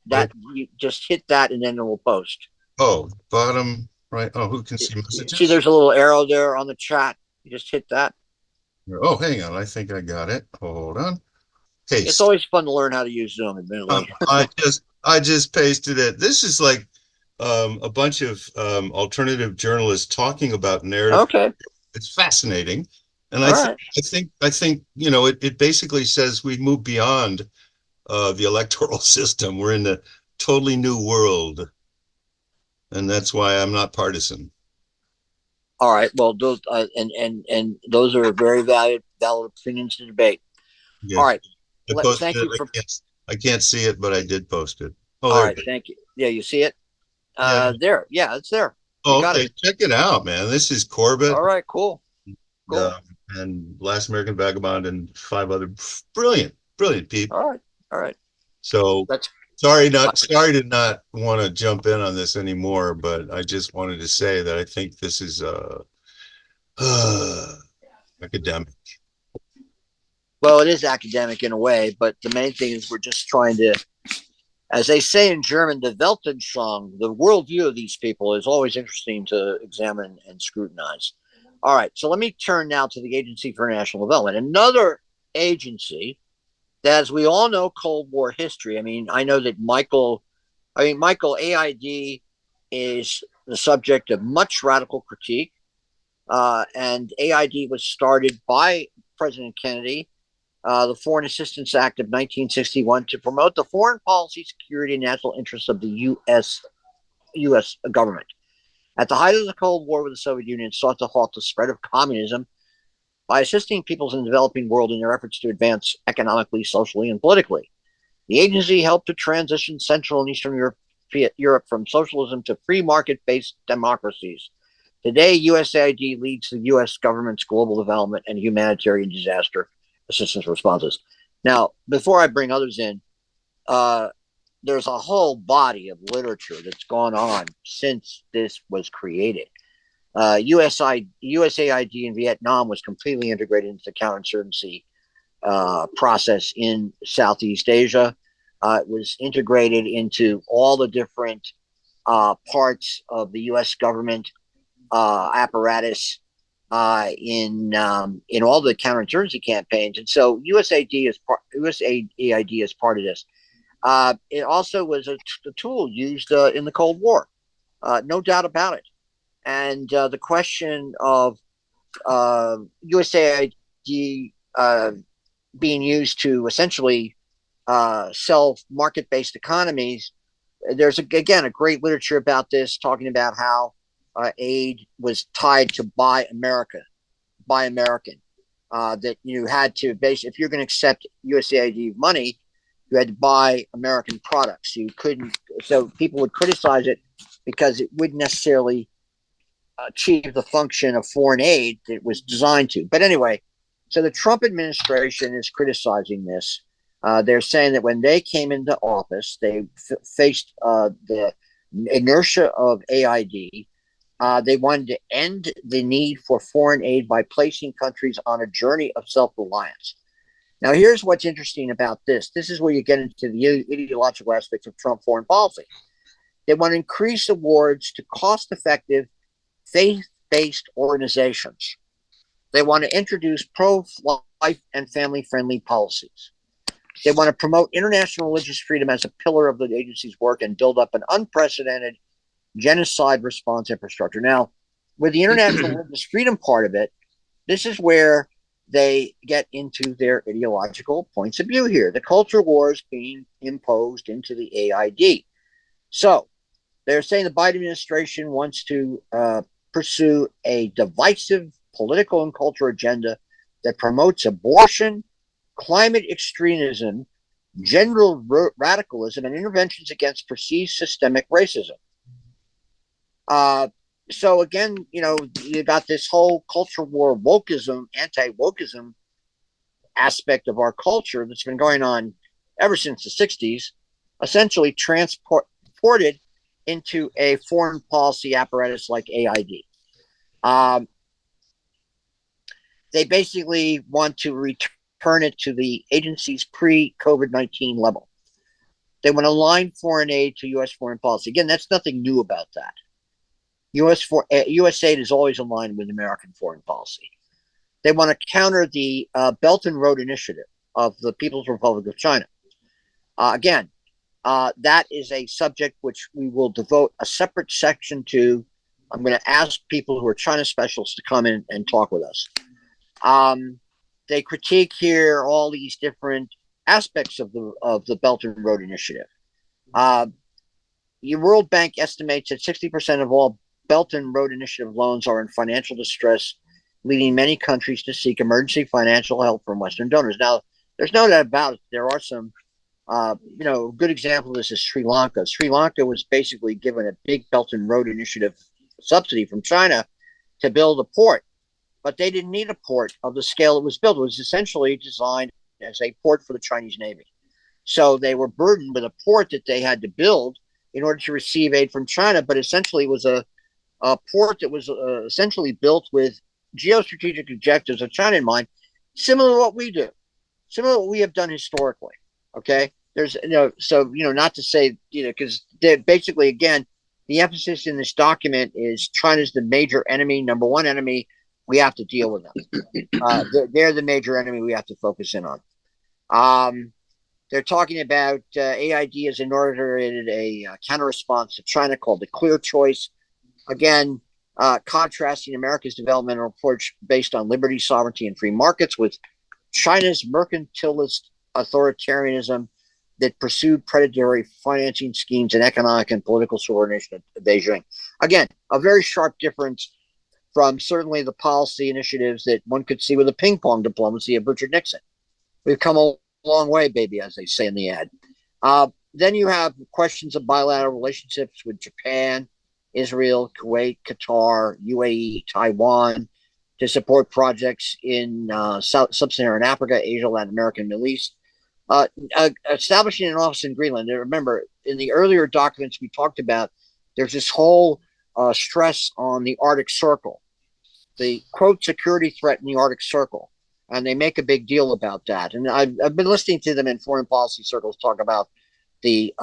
That you just hit that, and then it will post. Oh, bottom right. Oh, who can see messages? See, there's a little arrow there on the chat. You just hit that. Oh, hang on. I think I got it. Hold on. Paste. It's always fun to learn how to use Zoom, admittedly. I just pasted it. This is like a bunch of alternative journalists talking about narrative. Okay. It's fascinating. And I think it basically says we move beyond the electoral system. We're in a totally new world, and that's why I'm not partisan. All right. Well, those and those are very valid opinions to debate. Yeah. All right. Thank you. I can't see it, but I did post it. Oh, all right. Thank you. Yeah, you see it? There. Yeah, it's there. Oh, okay. Check it out, man. This is Corbett. All right. Cool. And Last American Vagabond and 5 other brilliant people. All right. So sorry to not want to jump in on this anymore, but I just wanted to say that I think this is academic. Well, it is academic in a way, but the main thing is we're just trying to, as they say in German, the Weltanschauung, the worldview of these people is always interesting to examine and scrutinize. All right, so let me turn now to the Agency for International Development, another agency that, as we all know, Cold War history. I mean, I know that Michael, AID is the subject of much radical critique, and AID was started by President Kennedy, the Foreign Assistance Act of 1961, to promote the foreign policy, security, and national interests of the U.S. government. At the height of the Cold War with the Soviet Union, it sought to halt the spread of communism by assisting peoples in the developing world in their efforts to advance economically, socially, and politically. The agency helped to transition Central and Eastern Europe from socialism to free market-based democracies. Today, USAID leads the U.S. government's global development and humanitarian disaster assistance responses. Now, before I bring others in, there's a whole body of literature that's gone on since this was created. USAID in Vietnam was completely integrated into the counterinsurgency process in Southeast Asia. It was integrated into all the different parts of the U.S. government apparatus in all the counterinsurgency campaigns, and so USAID is part of this. It also was a tool used in the Cold War, no doubt about it. And the question of USAID being used to essentially sell market-based economies, there's again a great literature about this, talking about how aid was tied to buy America, buy American. That you had to if you're going to accept USAID money, you had to buy American products. You couldn't. So people would criticize it because it wouldn't necessarily achieve the function of foreign aid that it was designed to. But anyway, so the Trump administration is criticizing this. They're saying that when they came into office, they faced the inertia of AID. They wanted to end the need for foreign aid by placing countries on a journey of self-reliance. Now, here's what's interesting about this. This is where you get into the ideological aspects of Trump foreign policy. They want to increase awards to cost-effective, faith-based organizations. They want to introduce pro-life and family-friendly policies. They want to promote international religious freedom as a pillar of the agency's work and build up an unprecedented genocide response infrastructure. Now, with the international religious freedom part of it, this is where they get into their ideological points of view here. The culture wars being imposed into the AID. So they're saying the Biden administration wants to pursue a divisive political and cultural agenda that promotes abortion, climate extremism, gender radicalism, and interventions against perceived systemic racism. So again, you got this whole culture war, wokeism, anti-wokeism aspect of our culture that's been going on ever since the 60s, essentially transported into a foreign policy apparatus like AID. They basically want to return it to the agency's pre-COVID-19 level. They want to align foreign aid to U.S. foreign policy. Again, that's nothing new about that. U.S. aid is always aligned with American foreign policy. They want to counter the Belt and Road Initiative of the People's Republic of China. Again, that is a subject which we will devote a separate section to. I'm going to ask people who are China specialists to come in and talk with us. They critique here all these different aspects of the Belt and Road Initiative. The World Bank estimates that 60% of all Belt and Road Initiative loans are in financial distress, leading many countries to seek emergency financial help from Western donors. Now, there's no doubt about it. There are some, a good example of this is Sri Lanka. Sri Lanka was basically given a big Belt and Road Initiative subsidy from China to build a port, but they didn't need a port of the scale it was built. It was essentially designed as a port for the Chinese Navy. So they were burdened with a port that they had to build in order to receive aid from China, but essentially it was a port that was essentially built with geostrategic objectives of China in mind, similar to what we do, similar to what we have done historically. Okay, there's not to say because basically again, the emphasis in this document is China's the major enemy, number one enemy. We have to deal with them. They're the major enemy we have to focus in on. They're talking about AID as inaugurated a counter response to China called the Clear Choice. Again, contrasting America's developmental approach based on liberty, sovereignty, and free markets with China's mercantilist authoritarianism that pursued predatory financing schemes and economic and political subordination of Beijing. Again, a very sharp difference from certainly the policy initiatives that one could see with the ping pong diplomacy of Richard Nixon. We've come a long way, baby, as they say in the ad. Then you have questions of bilateral relationships with Japan, Israel, Kuwait, Qatar, UAE, Taiwan, to support projects in sub-Saharan Africa, Asia, Latin America, and Middle East. Establishing an office in Greenland. Now, remember, in the earlier documents we talked about, there's this whole stress on the Arctic Circle, the quote security threat in the Arctic Circle, and they make a big deal about that. And I've been listening to them in foreign policy circles talk about the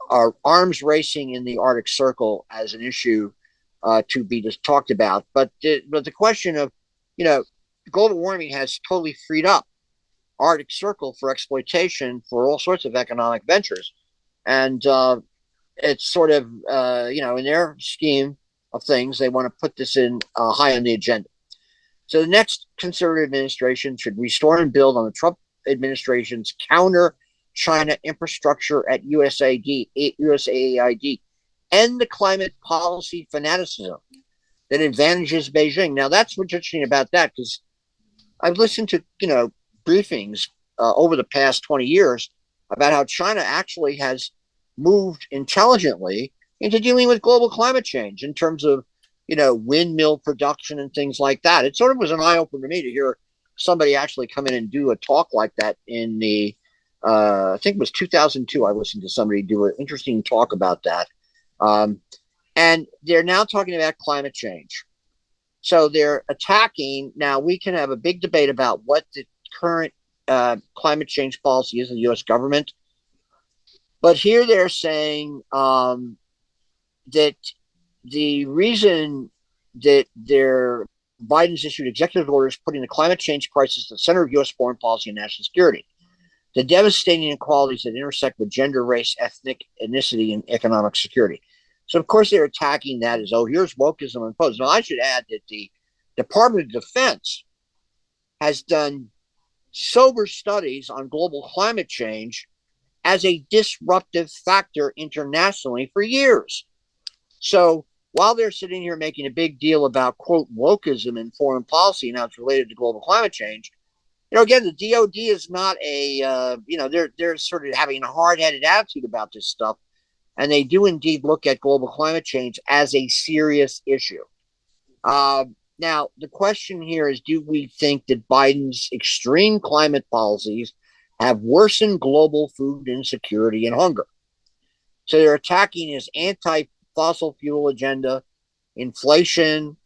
our arms racing in the Arctic Circle as an issue to be just talked about. But the question of, global warming has totally freed up Arctic Circle for exploitation for all sorts of economic ventures, and it's sort of in their scheme of things, they want to put this in high on the agenda. So the next conservative administration should restore and build on the Trump administration's counter China infrastructure at USAID, end the climate policy fanaticism that advantages Beijing. Now, that's what's interesting about that, because I've listened to, briefings over the past 20 years about how China actually has moved intelligently into dealing with global climate change in terms of, windmill production and things like that. It sort of was an eye-opener to me to hear somebody actually come in and do a talk like that in the I think it was 2002. I listened to somebody do an interesting talk about that. And they're now talking about climate change. So they're attacking. Now, we can have a big debate about what the current climate change policy is in the U.S. government. But here they're saying that the reason that Biden's issued executive orders putting the climate change crisis at the center of U.S. foreign policy and national security, the devastating inequalities that intersect with gender, race, ethnicity, and economic security. So, of course, they're attacking that as, here's wokeism imposed. Now, I should add that the Department of Defense has done sober studies on global climate change as a disruptive factor internationally for years. So, while they're sitting here making a big deal about, quote, wokeism in foreign policy and how it's related to global climate change, again, the DOD is not they're sort of having a hard-headed attitude about this stuff, and they do indeed look at global climate change as a serious issue. Now, the question here is, do we think that Biden's extreme climate policies have worsened global food insecurity and hunger? So they're attacking his anti-fossil fuel agenda, inflation,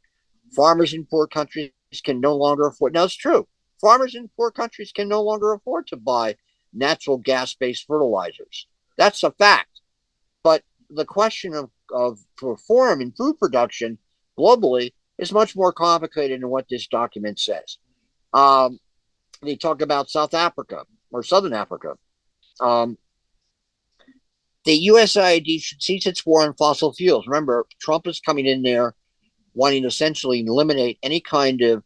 farmers in poor countries can no longer afford. Now, it's true. Farmers in poor countries can no longer afford to buy natural gas-based fertilizers. That's a fact. But the question of reform in food production globally is much more complicated than what this document says. They talk about South Africa or Southern Africa. The USAID should cease its war on fossil fuels. Remember, Trump is coming in there wanting to essentially eliminate any kind of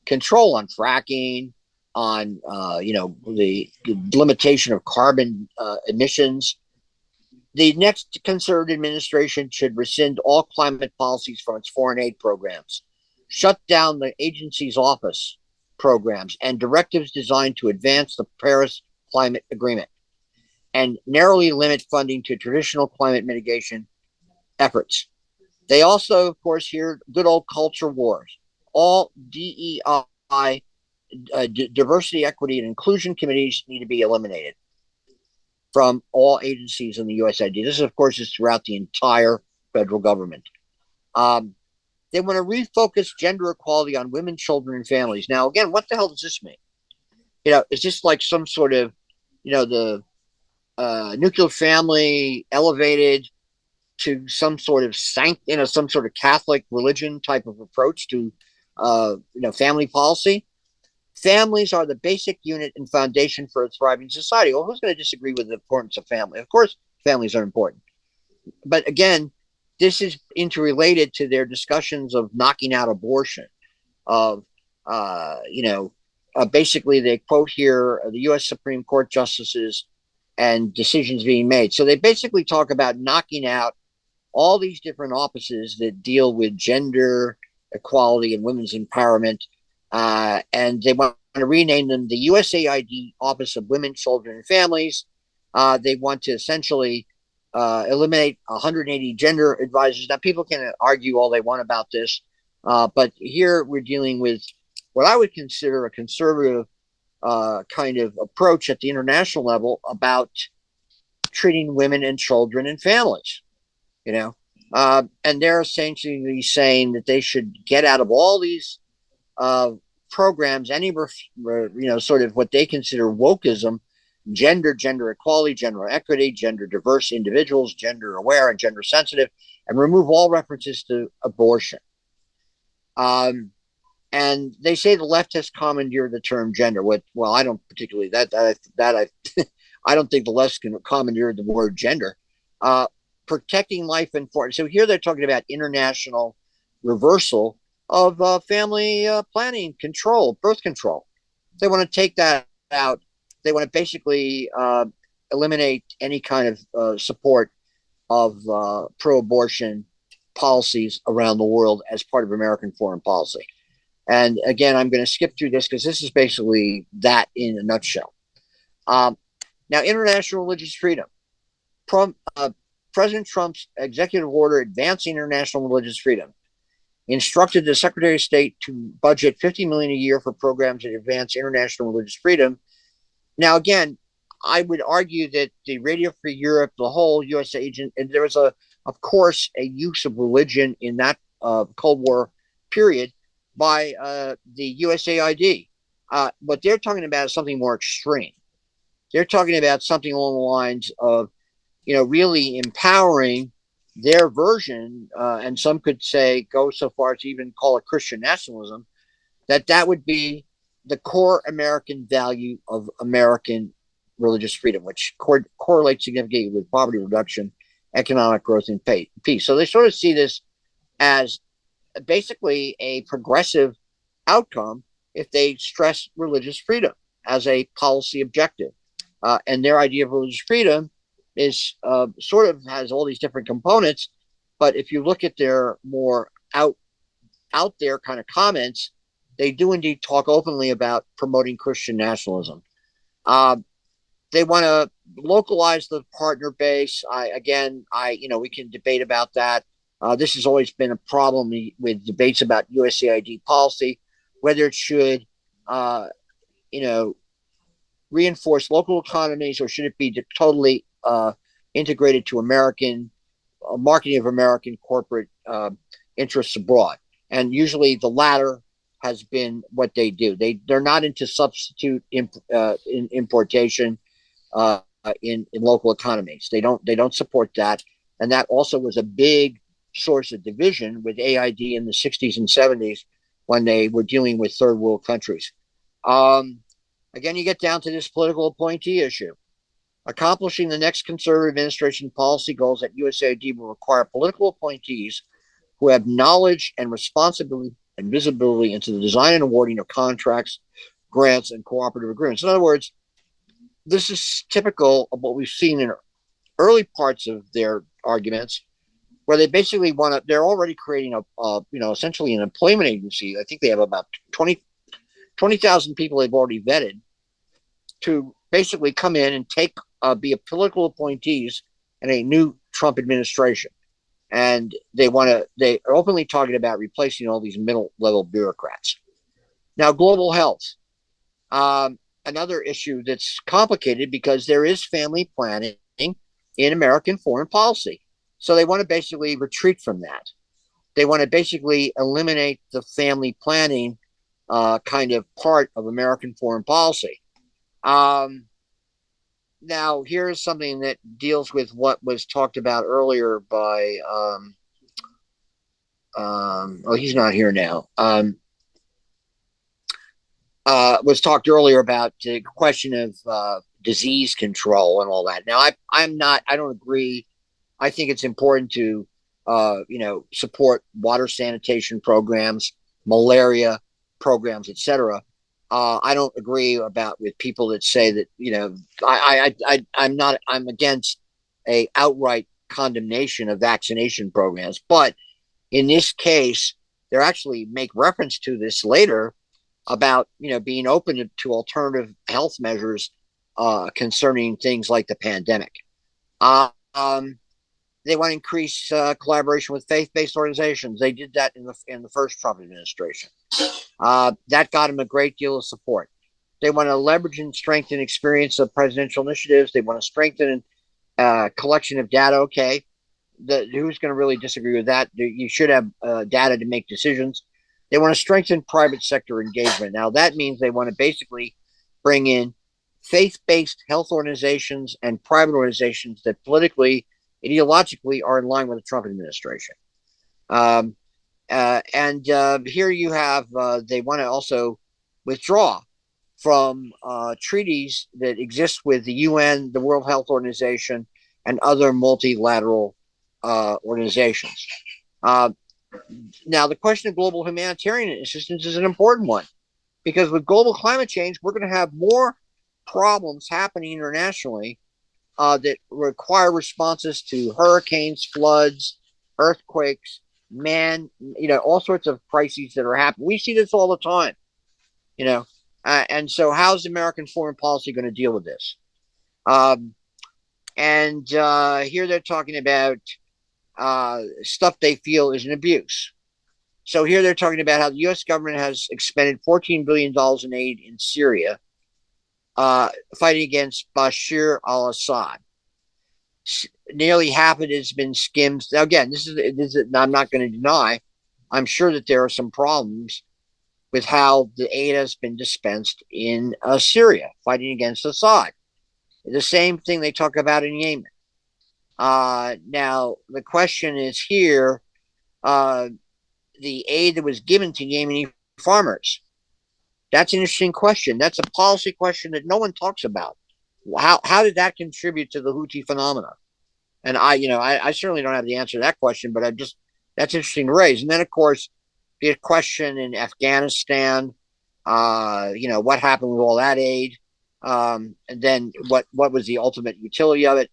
control on fracking, on the limitation of carbon emissions. The next conservative administration should rescind all climate policies from its foreign aid programs, shut down the agency's office programs and directives designed to advance the Paris Climate Agreement, and narrowly limit funding to traditional climate mitigation efforts. They also, of course, hear good old culture wars. All DEI, diversity, equity, and inclusion committees need to be eliminated from all agencies in the USAID. This, of course, is throughout the entire federal government. They want to refocus gender equality on women, children, and families. Now, again, what the hell does this mean? Is this like some sort of, the nuclear family elevated to some sort of some sort of Catholic religion type of approach to family policy? Families are the basic unit and foundation for a thriving society. Well, who's going to disagree with the importance of family? Of course, families are important. But again, this is interrelated to their discussions of knocking out abortion, of, basically they quote here the U.S. Supreme Court justices and decisions being made. So they basically talk about knocking out all these different offices that deal with gender equality and women's empowerment. And they want to rename them the USAID Office of Women, Children, and Families. They want to essentially eliminate 180 gender advisors. Now, people can argue all they want about this, but here we're dealing with what I would consider a conservative kind of approach at the international level about treating women and children and families. And they're essentially saying that they should get out of all these programs any sort of what they consider wokeism, gender equality, gender equity, gender diverse individuals, gender aware and gender sensitive, and remove all references to abortion. And they say the left has commandeered the term gender. Well, I don't particularly I don't think the left can commandeer the word gender. Protecting life and so here they're talking about international reversal of family planning control, birth control. They want to take that out. They want to basically eliminate any kind of support of pro-abortion policies around the world as part of American foreign policy. And again, I'm going to skip through this because this is basically that in a nutshell. Now, international religious freedom. President Trump's executive order advancing international religious freedom instructed the Secretary of State to budget $50 million a year for programs that advance international religious freedom. Now, again, I would argue that the Radio Free Europe, the whole USA agent, and there was of course, a use of religion in that Cold War period by the USAID. What they're talking about is something more extreme. They're talking about something along the lines of, really empowering their version, and some could say go so far as to even call it Christian nationalism, that would be the core American value of American religious freedom, which correlates significantly with poverty reduction, economic growth, and peace. So they sort of see this as basically a progressive outcome if they stress religious freedom as a policy objective. And their idea of religious freedom is sort of has all these different components. But if you look at their more out there kind of comments, they do indeed talk openly about promoting Christian nationalism. They want to localize the partner base. We can debate about that. This has always been a problem with debates about USAID policy, whether it should, reinforce local economies or should it be totally integrated to American marketing of American corporate interests abroad. And usually the latter has been what they do. They're not into substitute importation in local economies. They don't support that. And that also was a big source of division with AID in the 60s and 70s when they were dealing with third world countries. Again, you get down to this political appointee issue. Accomplishing the next conservative administration policy goals at USAID will require political appointees who have knowledge and responsibility and visibility into the design and awarding of contracts, grants, and cooperative agreements. In other words, this is typical of what we've seen in early parts of their arguments, where they basically they're already creating essentially an employment agency. I think they have about 20,000 people they've already vetted to basically come in and be a political appointees in a new Trump administration. And they are openly talking about replacing all these middle level bureaucrats. Now, global health, another issue that's complicated because there is family planning in American foreign policy. So they want to basically retreat from that. They want to basically eliminate the family planning kind of part of American foreign policy. Now, here's something that deals with what was talked about earlier by, he's not here now. Was talked earlier about the question of disease control and all that. Now, I don't agree. I think it's important to, support water sanitation programs, malaria programs, etc. I don't agree with people that say that, I'm against a outright condemnation of vaccination programs. But in this case, they actually make reference to this later about, being open to alternative health measures concerning things like the pandemic. They want to increase collaboration with faith-based organizations. They did that in the first Trump administration. That got him a great deal of support. They want to leverage and strengthen experience of presidential initiatives. They want to strengthen collection of data. Okay, who's going to really disagree with that? You should have data to make decisions. They want to strengthen private sector engagement. Now, that means they want to basically bring in faith-based health organizations and private organizations that politically, ideologically are in line with the Trump administration. Here you have, they want to also withdraw from treaties that exist with the UN, the World Health Organization, and other multilateral organizations. Now, the question of global humanitarian assistance is an important one, because with global climate change, we're going to have more problems happening internationally that require responses to hurricanes, floods, earthquakes, all sorts of crises that are happening. We see this all the time, and so how's American foreign policy going to deal with this? Here they're talking about stuff they feel is an abuse. So here they're talking about how the U.S. government has expended $14 billion in aid in Syria, fighting against Bashar al-Assad. Nearly half of it has been skimmed. Now, again, this is I'm not going to deny. I'm sure that there are some problems with how the aid has been dispensed in Syria, fighting against Assad. The same thing they talk about in Yemen. Now, the question is here, the aid that was given to Yemeni farmers. That's an interesting question. That's a policy question that no one talks about. How did that contribute to the Houthi phenomena? And I certainly don't have the answer to that question, but that's interesting to raise. And then, of course, the question in Afghanistan, what happened with all that aid? And then what was the ultimate utility of it?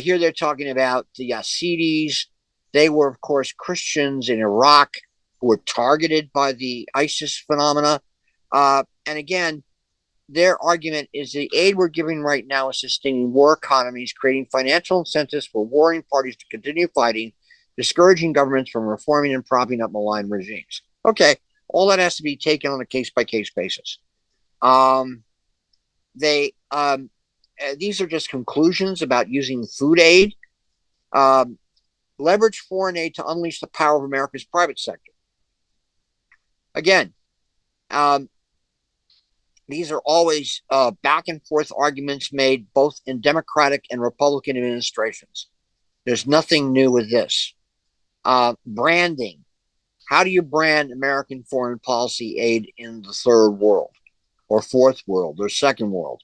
Here they're talking about the Yazidis. They were, of course, Christians in Iraq who were targeted by the ISIS phenomena. And again, their argument is the aid we're giving right now is sustaining war economies, creating financial incentives for warring parties to continue fighting, discouraging governments from reforming and propping up malign regimes. Okay, all that has to be taken on a case-by-case basis. These are just conclusions about using food aid. Leverage foreign aid to unleash the power of America's private sector. Again, these are always back and forth arguments made both in Democratic and Republican administrations. There's nothing new with this. Branding. How do you brand American foreign policy aid in the third world or fourth world or second world?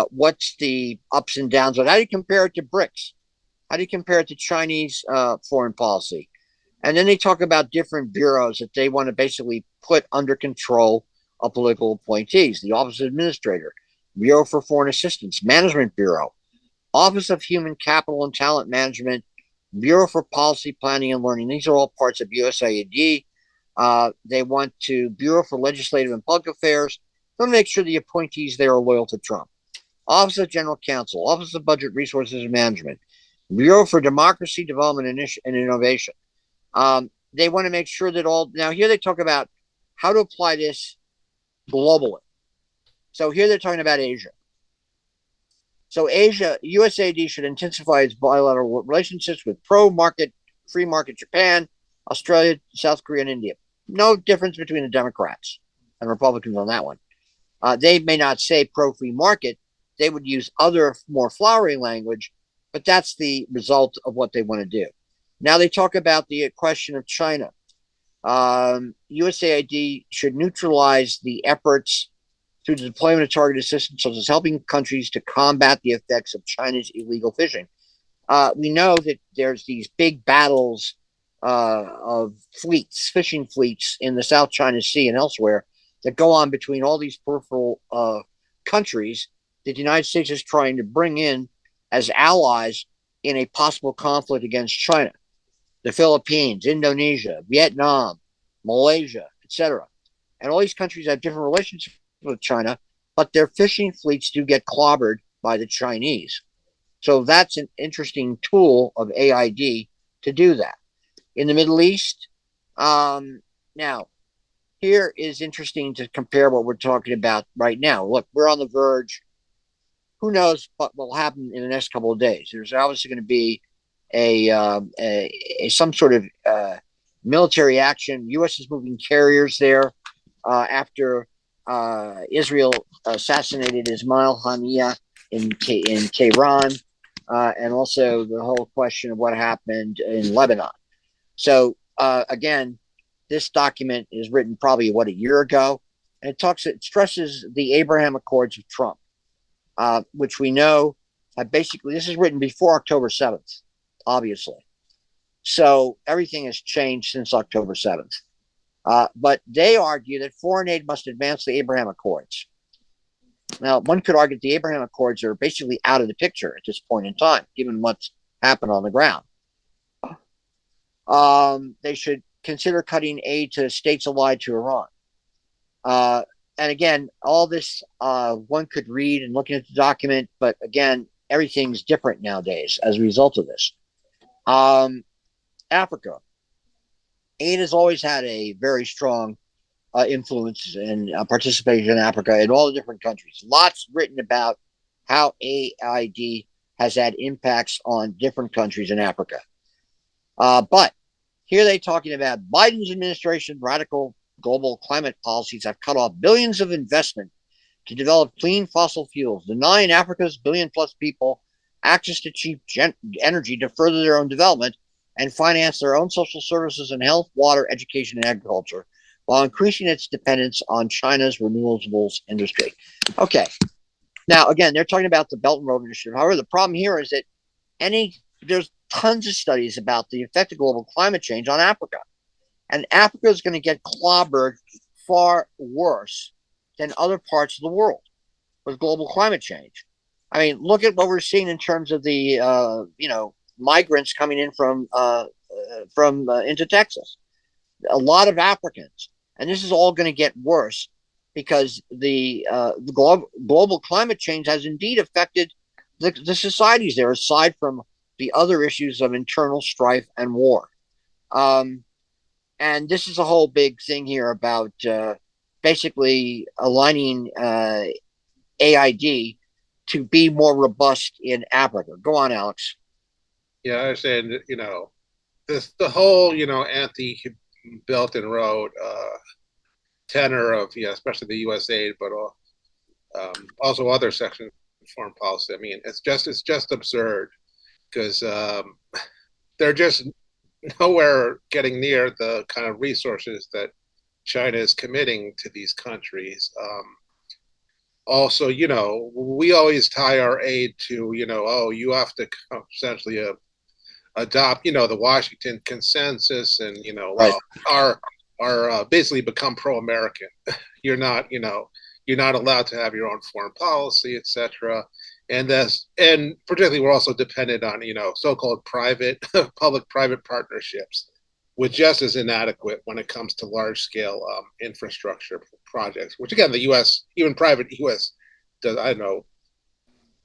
What's the ups and downs? How do you compare it to BRICS? How do you compare it to Chinese foreign policy? And then they talk about different bureaus that they want to basically put under control of political appointees. The Office of Administrator, Bureau for Foreign Assistance, Management Bureau, Office of Human Capital and Talent Management, Bureau for Policy Planning and Learning. These are all parts of USAID. They want to Bureau for Legislative and Public Affairs. They want to make sure the appointees there are loyal to Trump. Office of General Counsel, Office of Budget, Resources, and Management, Bureau for Democracy, Development, and Innovation. They want to make sure that now here they talk about how to apply this globally. So here they're talking about Asia. So Asia, USAID should intensify its bilateral relationships with pro-market, free market Japan, Australia, South Korea, and India. No difference between the Democrats and Republicans on that one. They may not say pro-free market. They would use other more flowery language, but that's the result of what they want to do. Now they talk about the question of China. USAID should neutralize the efforts through the deployment of targeted assistance, such as helping countries to combat the effects of China's illegal fishing. We know that there's these big battles of fleets, fishing fleets in the South China Sea and elsewhere that go on between all these peripheral countries that the United States is trying to bring in as allies in a possible conflict against China. The Philippines, Indonesia, Vietnam, Malaysia, etc. And all these countries have different relationships with China, but their fishing fleets do get clobbered by the Chinese. So that's an interesting tool of AID to do that. In the Middle East, now, here is interesting to compare what we're talking about right now. Look, we're on the verge. Who knows what will happen in the next couple of days? There's obviously going to be some sort of military action. U.S. is moving carriers there after Israel assassinated Ismail Haniyeh in Tehran, and also the whole question of what happened in Lebanon. So again, this document is written probably a year ago, and it stresses the Abraham Accords of Trump, which we know have basically, this is written before October 7th, obviously. So everything has changed since October 7th. But they argue that foreign aid must advance the Abraham Accords. Now, one could argue that the Abraham Accords are basically out of the picture at this point in time, given what's happened on the ground. They should consider cutting aid to states allied to Iran. And again, all this one could read and looking at the document, but again, everything's different nowadays as a result of this. Africa. Aid has always had a very strong influence and participation in Africa in all the different countries. Lots written about how AID has had impacts on different countries in Africa. But here they're talking about Biden's administration radical global climate policies have cut off billions of investment to develop clean fossil fuels, denying Africa's billion-plus people access to cheap energy to further their own development and finance their own social services and health, water, education, and agriculture, while increasing its dependence on China's renewables industry. Okay. Now, again, they're talking about the Belt and Road Initiative. However, the problem here is that there's tons of studies about the effect of global climate change on Africa. And Africa is going to get clobbered far worse than other parts of the world with global climate change. I mean, look at what we're seeing in terms of the, migrants coming in from into Texas. A lot of Africans. And this is all going to get worse because the global climate change has indeed affected the societies there, aside from the other issues of internal strife and war. And this is a whole big thing here about basically aligning AID to be more robust in Africa. Go on, Alex. Yeah, I understand. The whole anti-Belt and Road tenor of especially the U.S. aid, but also other sections of foreign policy. I mean, it's just absurd because they're just nowhere getting near the kind of resources that China is committing to these countries. Also, we always tie our aid to, you have to essentially adopt, the Washington consensus and, Right. are basically become pro-American. You're not allowed to have your own foreign policy, etc. And particularly we're also dependent on, so-called public-private partnerships, which just is inadequate when it comes to large-scale infrastructure projects, which again, the U.S., even private U.S. does, I don't know,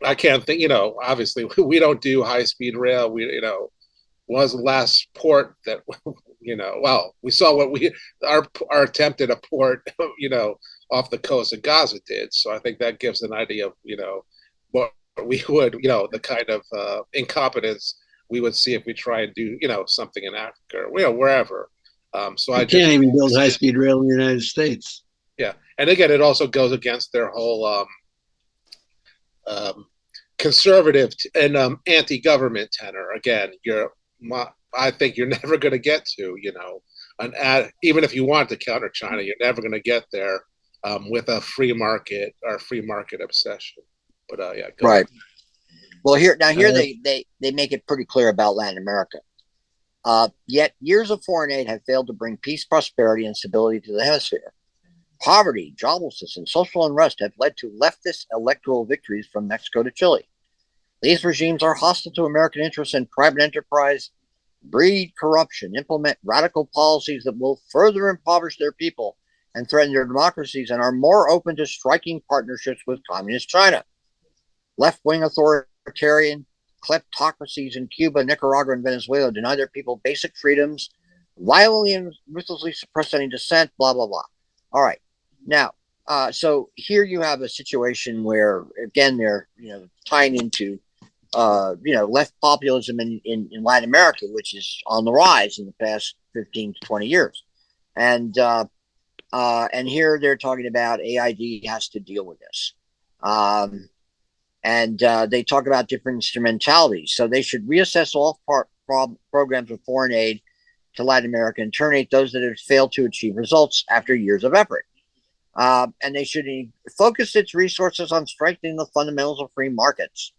I can't think, obviously we don't do high-speed rail. Was the last port that, we saw what our attempt at a port, off the coast of Gaza did. So I think that gives an idea of, what we would, the kind of incompetence we would see if we try and do, something in Africa or wherever. So I can't even build high-speed rail in the United States. Yeah, and again, it also goes against their whole conservative and anti-government tenor. Again, I think you're never going to get to, even if you want to counter China, you're never going to get there with a free market or free market obsession. But yeah, right. Well, here they make it pretty clear about Latin America. Yet years of foreign aid have failed to bring peace, prosperity, and stability to the hemisphere. Poverty, joblessness, and social unrest have led to leftist electoral victories from Mexico to Chile. These regimes are hostile to American interests and private enterprise, breed corruption, implement radical policies that will further impoverish their people and threaten their democracies, and are more open to striking partnerships with communist China. Left-wing authoritarian kleptocracies in Cuba, Nicaragua, and Venezuela deny their people basic freedoms, violently and ruthlessly suppress any dissent, blah, blah, blah. All right. Now, so here you have a situation where, again, they're tying into left populism in Latin America, which is on the rise in the past 15 to 20 years. And here they're talking about AID has to deal with this. And they talk about different instrumentalities. So they should reassess all programs of foreign aid to Latin America and terminate those that have failed to achieve results after years of effort. And they should focus its resources on strengthening the fundamentals of free markets,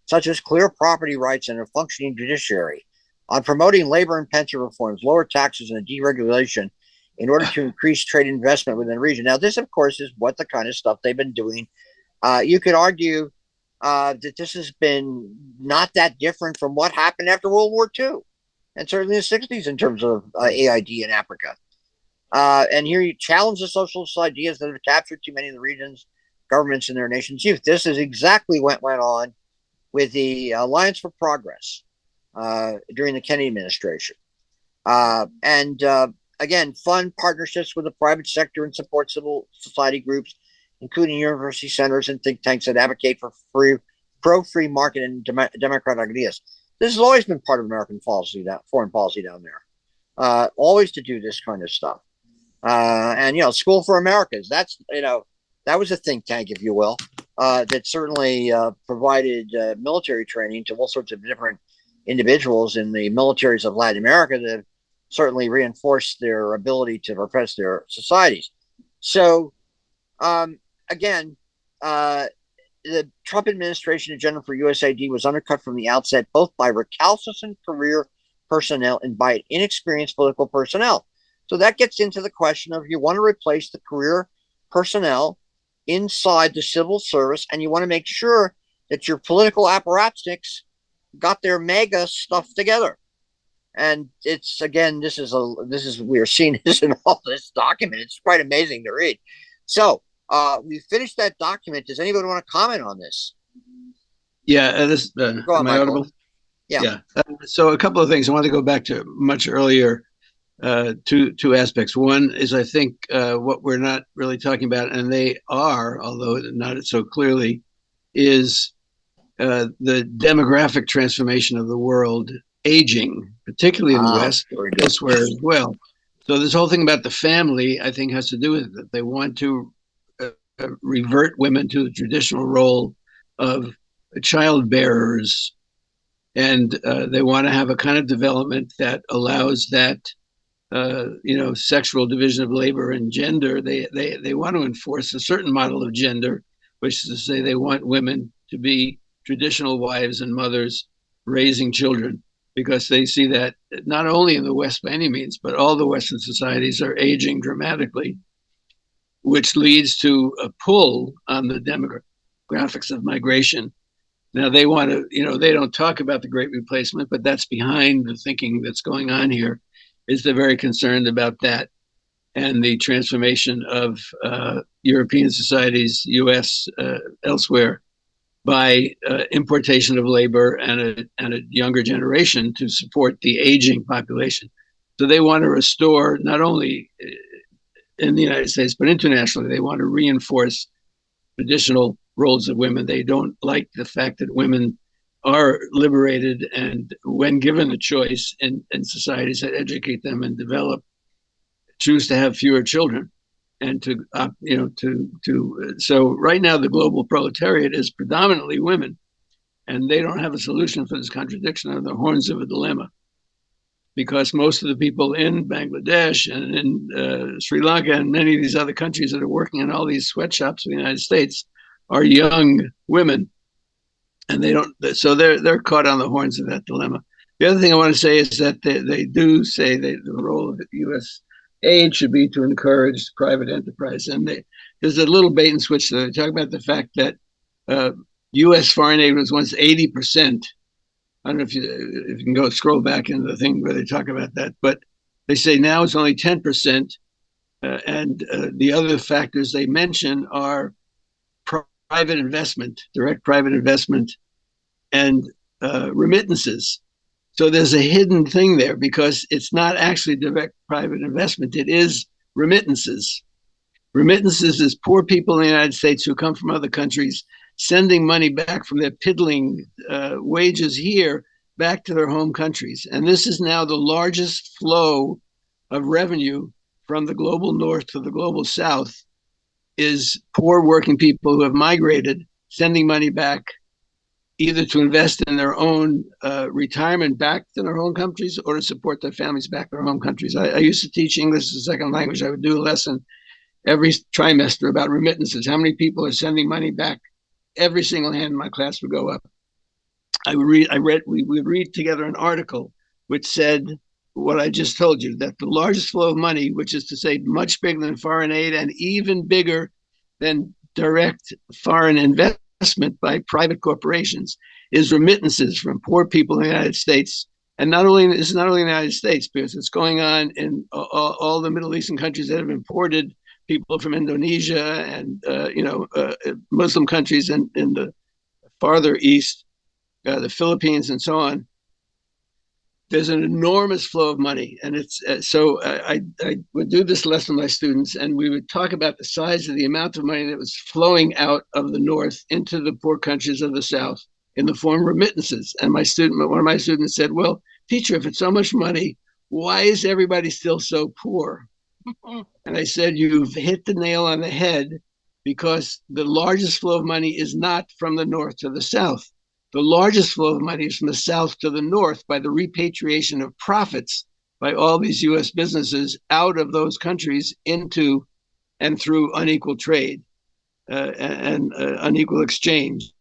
such as clear property rights and a functioning judiciary, on promoting labor and pension reforms, lower taxes, and deregulation in order to increase trade investment within the region. Now, this, of course, is what the kind of stuff they've been doing. You could argue that this has been not that different from what happened after World War II, and certainly the 60s in terms of AID in Africa. And here you challenge the socialist ideas that have captured too many of the region's governments and their nation's youth. This is exactly what went on with the Alliance for Progress during the Kennedy administration. Again, fund partnerships with the private sector and support civil society groups, including university centers and think tanks that advocate for pro-free market and democratic ideas. This has always been part of American policy, foreign policy down there, always to do this kind of stuff. School for Americas, that was a think tank, if you will, that certainly provided military training to all sorts of different individuals in the militaries of Latin America that certainly reinforced their ability to repress their societies. So, again, the Trump administration agenda for USAID was undercut from the outset, both by recalcitrant career personnel and by inexperienced political personnel. So that gets into the question of you want to replace the career personnel inside the civil service, and you want to make sure that your political apparatchiks got their mega stuff together. And it's, again, we are seeing this in all this document. It's quite amazing to read. So we finished that document. Does anybody want to comment on this? Yeah, Go on, am I audible? Yeah. So a couple of things. I want to go back to much earlier, two aspects. One is, I think, what we're not really talking about, and they are, although not so clearly, is the demographic transformation of the world, aging, particularly in the West, elsewhere as well. So this whole thing about the family, I think, has to do with it. They want to revert women to the traditional role of child bearers, and they want to have a kind of development that allows that sexual division of labor and gender. They want to enforce a certain model of gender, which is to say they want women to be traditional wives and mothers raising children, because they see that not only in the West by any means, but all the Western societies are aging dramatically, which leads to a pull on the demographics of migration. Now they want to, they don't talk about the Great Replacement, but that's behind the thinking that's going on here, is they're very concerned about that and the transformation of European societies, US, elsewhere, by importation of labor and a younger generation to support the aging population. So they want to restore, not only in the United States, but internationally, they want to reinforce traditional roles of women. They don't like the fact that women are liberated and, when given a choice in societies that educate them and develop, choose to have fewer children. And so right now the global proletariat is predominantly women, and they don't have a solution for this contradiction. They're the horns of a dilemma, because most of the people in Bangladesh and in Sri Lanka and many of these other countries that are working in all these sweatshops in the United States are young women, and they're caught on the horns of that dilemma. The other thing I want to say is that they do say that the role of the U.S. aid should be to encourage private enterprise. And there's a little bait and switch there. They talk about the fact that U.S. foreign aid was once 80%. I don't know if you can go scroll back into the thing where they talk about that, but they say now it's only 10%. And the other factors they mention are private investment, direct private investment, and remittances. So there's a hidden thing there, because it's not actually direct private investment. It is remittances. Remittances is poor people in the United States who come from other countries sending money back from their piddling wages here back to their home countries. And this is now the largest flow of revenue from the global north to the global south, is poor working people who have migrated, sending money back either to invest in their own retirement back to their home countries or to support their families back to their home countries. I used to teach English as a second language. I would do a lesson every trimester about remittances. How many people are sending money back? Every single hand in my class would go up. We would read together an article which said what I just told you, that the largest flow of money, which is to say much bigger than foreign aid and even bigger than direct foreign investment by private corporations, is remittances from poor people in the United States. And it's not only in the United States, because it's going on in all the Middle Eastern countries that have imported people from Indonesia and Muslim countries in the farther east, the Philippines and so on. There's an enormous flow of money, and it's so I would do this lesson with my students, and we would talk about the size of the amount of money that was flowing out of the north into the poor countries of the south in the form of remittances. And one of my students said, "Well, teacher, if it's so much money, why is everybody still so poor?" And I said, "You've hit the nail on the head, because the largest flow of money is not from the north to the south. The largest flow of money is from the south to the north by the repatriation of profits by all these U.S. businesses out of those countries into and through unequal trade and unequal exchange.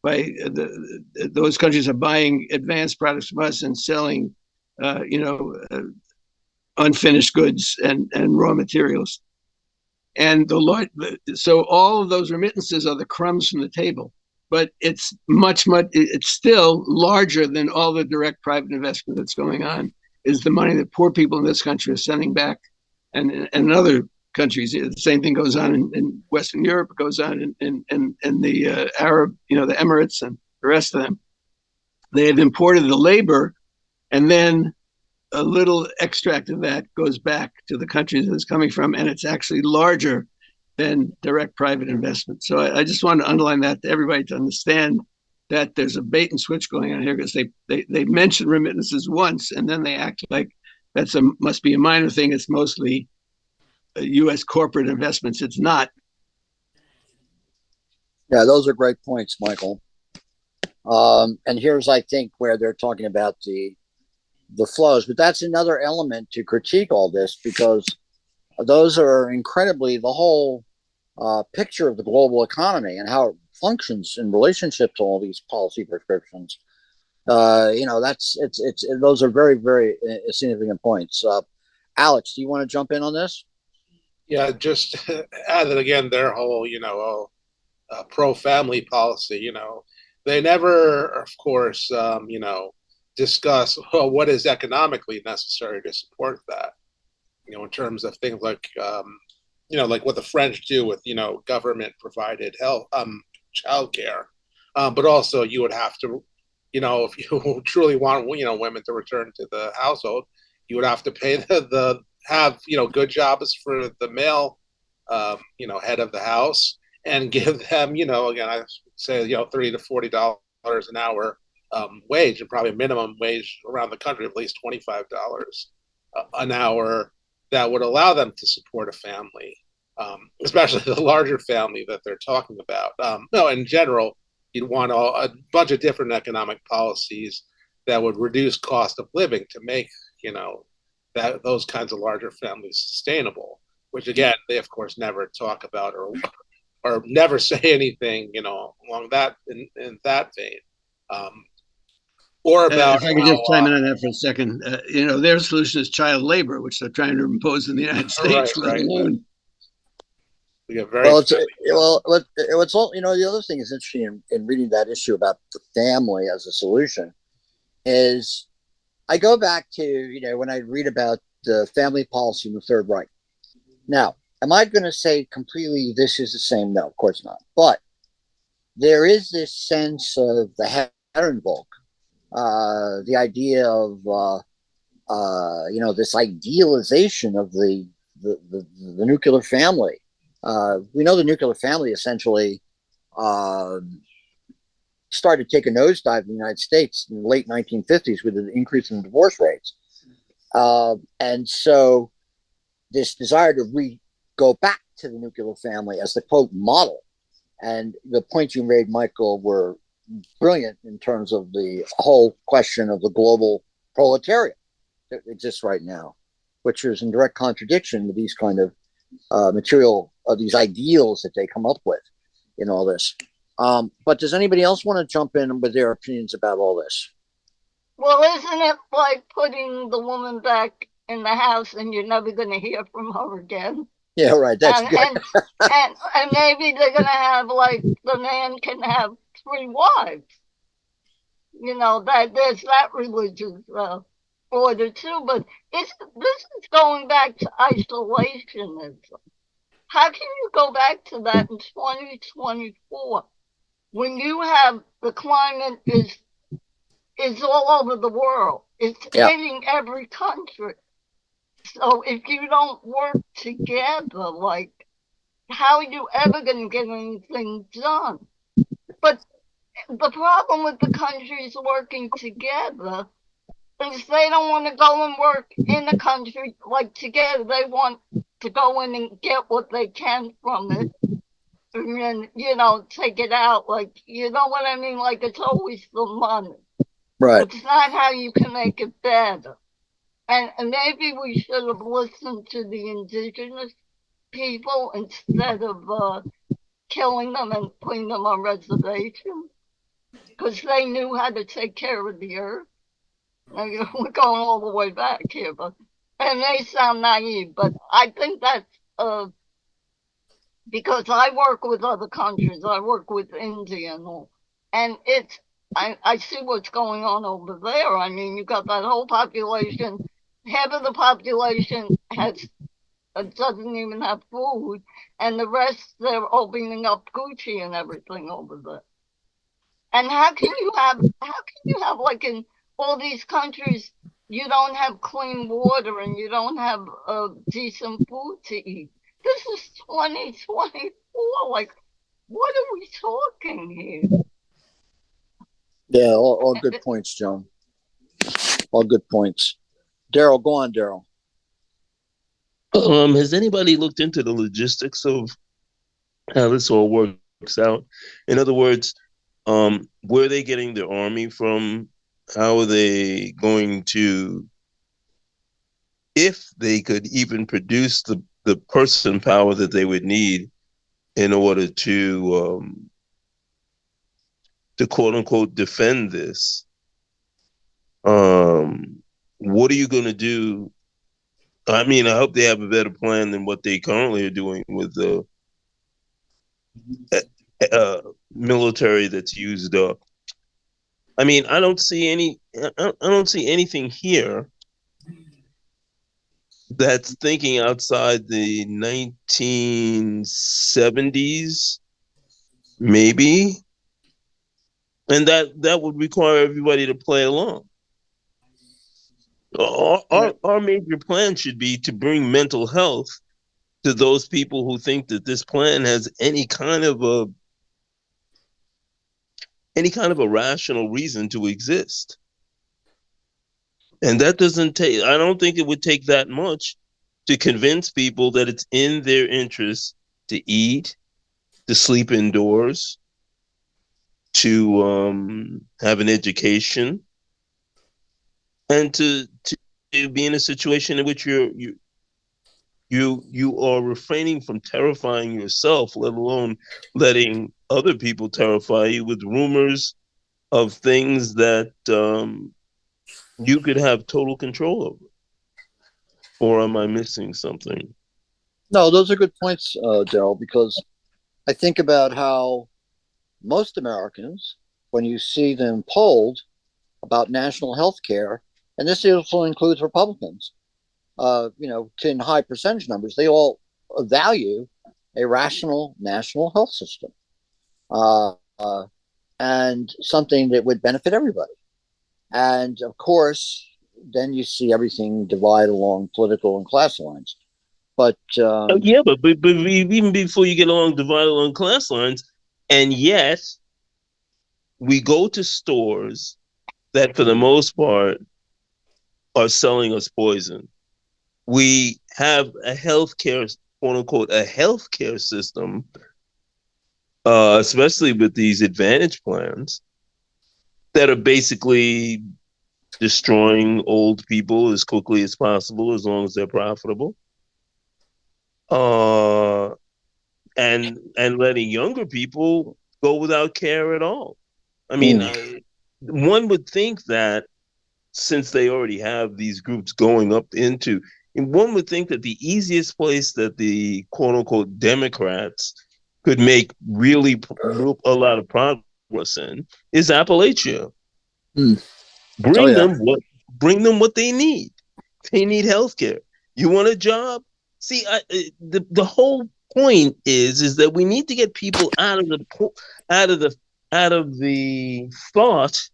Those countries are buying advanced products from us and selling, unfinished goods and raw materials. And so all of those remittances are the crumbs from the table. But it's it's still larger than all the direct private investment that's going on, is the money that poor people in this country are sending back. And in other countries, the same thing goes on in Western Europe, it goes on in the Arab, the Emirates and the rest of them. They have imported the labor, and then a little extract of that goes back to the countries that it's coming from, and it's actually larger than direct private investment. So I just want to underline that to everybody, to understand that there's a bait and switch going on here, because they mention remittances once and then they act like must be a minor thing. It's mostly U.S. corporate investments. It's not. Yeah, those are great points, Michael. And here's, I think, where they're talking about the flows, but that's another element to critique all this, because those are incredibly the whole picture of the global economy and how it functions in relationship to all these policy prescriptions. Those are very, very significant points. Alex, do you want to jump in on this? Yeah, just add that again, their whole, pro-family policy, they never, of course, discuss what is economically necessary to support that. In terms of things like, like what the French do with, government provided health, childcare. But also you would have to, if you truly want, women to return to the household, you would have to pay have good jobs for the male, head of the house, and give them, again, I say, $30 to $40 an hour wage, and probably a minimum wage around the country of at least $25 an hour, that would allow them to support a family, especially the larger family that they're talking about. No, in general, you'd want a bunch of different economic policies that would reduce cost of living to make, those kinds of larger families sustainable, which again, they of course never talk about or never say anything, along that in that vein. Or about if I could just chime in on that for a second, their solution is child labor, which they're trying to impose in the United States, let alone. It's all, the other thing is interesting in reading that issue about the family as a solution is, I go back to, when I read about the family policy in the Third Reich. Now, am I going to say completely this is the same? No, of course not. But there is this sense of the Herrenvolk, the idea of this idealization of the nuclear family. We know the nuclear family essentially uh, started to take a nosedive in the United States in the late 1950s with an increase in divorce rates. And so this desire to go back to the nuclear family as the quote model. And the points you made, Michael, were brilliant in terms of the whole question of the global proletariat that exists right now, which is in direct contradiction with these kind of these ideals that they come up with in all this. But does anybody else want to jump in with their opinions about all this? Well, isn't it like putting the woman back in the house and you're never going to hear from her again? Yeah, right. That's and, good. and maybe they're going to have, like, the man can have 3 wives. You know, that there's that religious order too. But this is going back to isolationism. How can you go back to that in 2024 when you have the climate is all over the world? It's hitting every country. So if you don't work together, like, how are you ever going to get anything done? But the problem with the countries working together is they don't want to go and work in the country like together. They want to go in and get what they can from it and then, you know, take it out. Like, you know what I mean? Like, it's always the money. Right. It's not how you can make it better. And maybe we should have listened to the indigenous people instead of killing them and putting them on reservations, because they knew how to take care of the earth. Now, we're going all the way back here, but and they sound naive, but I think that's because I work with other countries. I work with India and all, and I see what's going on over there. I mean, you got that whole population. Half of the population doesn't even have food, and the rest, they're opening up Gucci and everything over there. And how can you have like in all these countries, you don't have clean water and you don't have decent food to eat? This is 2024. Like, what are we talking here? Yeah, all good points, Joan. All good points. Daryl, go on, Daryl. Has anybody looked into the logistics of how this all works out? In other words, where are they getting their army from? How are they going to, if they could even produce the person power that they would need in order to quote unquote defend this? What are you going to do? I mean, I hope they have a better plan than what they currently are doing with the military that's used up. I mean, I don't see anything here that's thinking outside the 1970s, maybe, and that would require everybody to play along. Our major plan should be to bring mental health to those people who think that this plan has any kind of a rational reason to exist. And that doesn't take, I don't think it would take that much to convince people that it's in their interest to eat, to sleep indoors, to have an education, and to be in a situation in which you are refraining from terrifying yourself, let alone letting other people terrify you with rumors of things that you could have total control over. Or am I missing something? No, those are good points, Daryl, because I think about how most Americans, when you see them polled about national health care, and this also includes Republicans, in high percentage numbers, they all value a rational national health system and something that would benefit everybody. And of course, then you see everything divide along political and class lines. But but even before you get divide along class lines, And yet we go to stores that for the most part are selling us poison. We have a healthcare, quote unquote, a healthcare system, especially with these advantage plans, that are basically destroying old people as quickly as possible, as long as they're profitable, and letting younger people go without care at all. I mean, one would think that since they already have these groups going up into, and one would think that the easiest place that the quote unquote Democrats could make really a lot of progress in is Appalachia. Bring them what they need. They need health care. You want a job? See, the whole point is that we need to get people out of the thought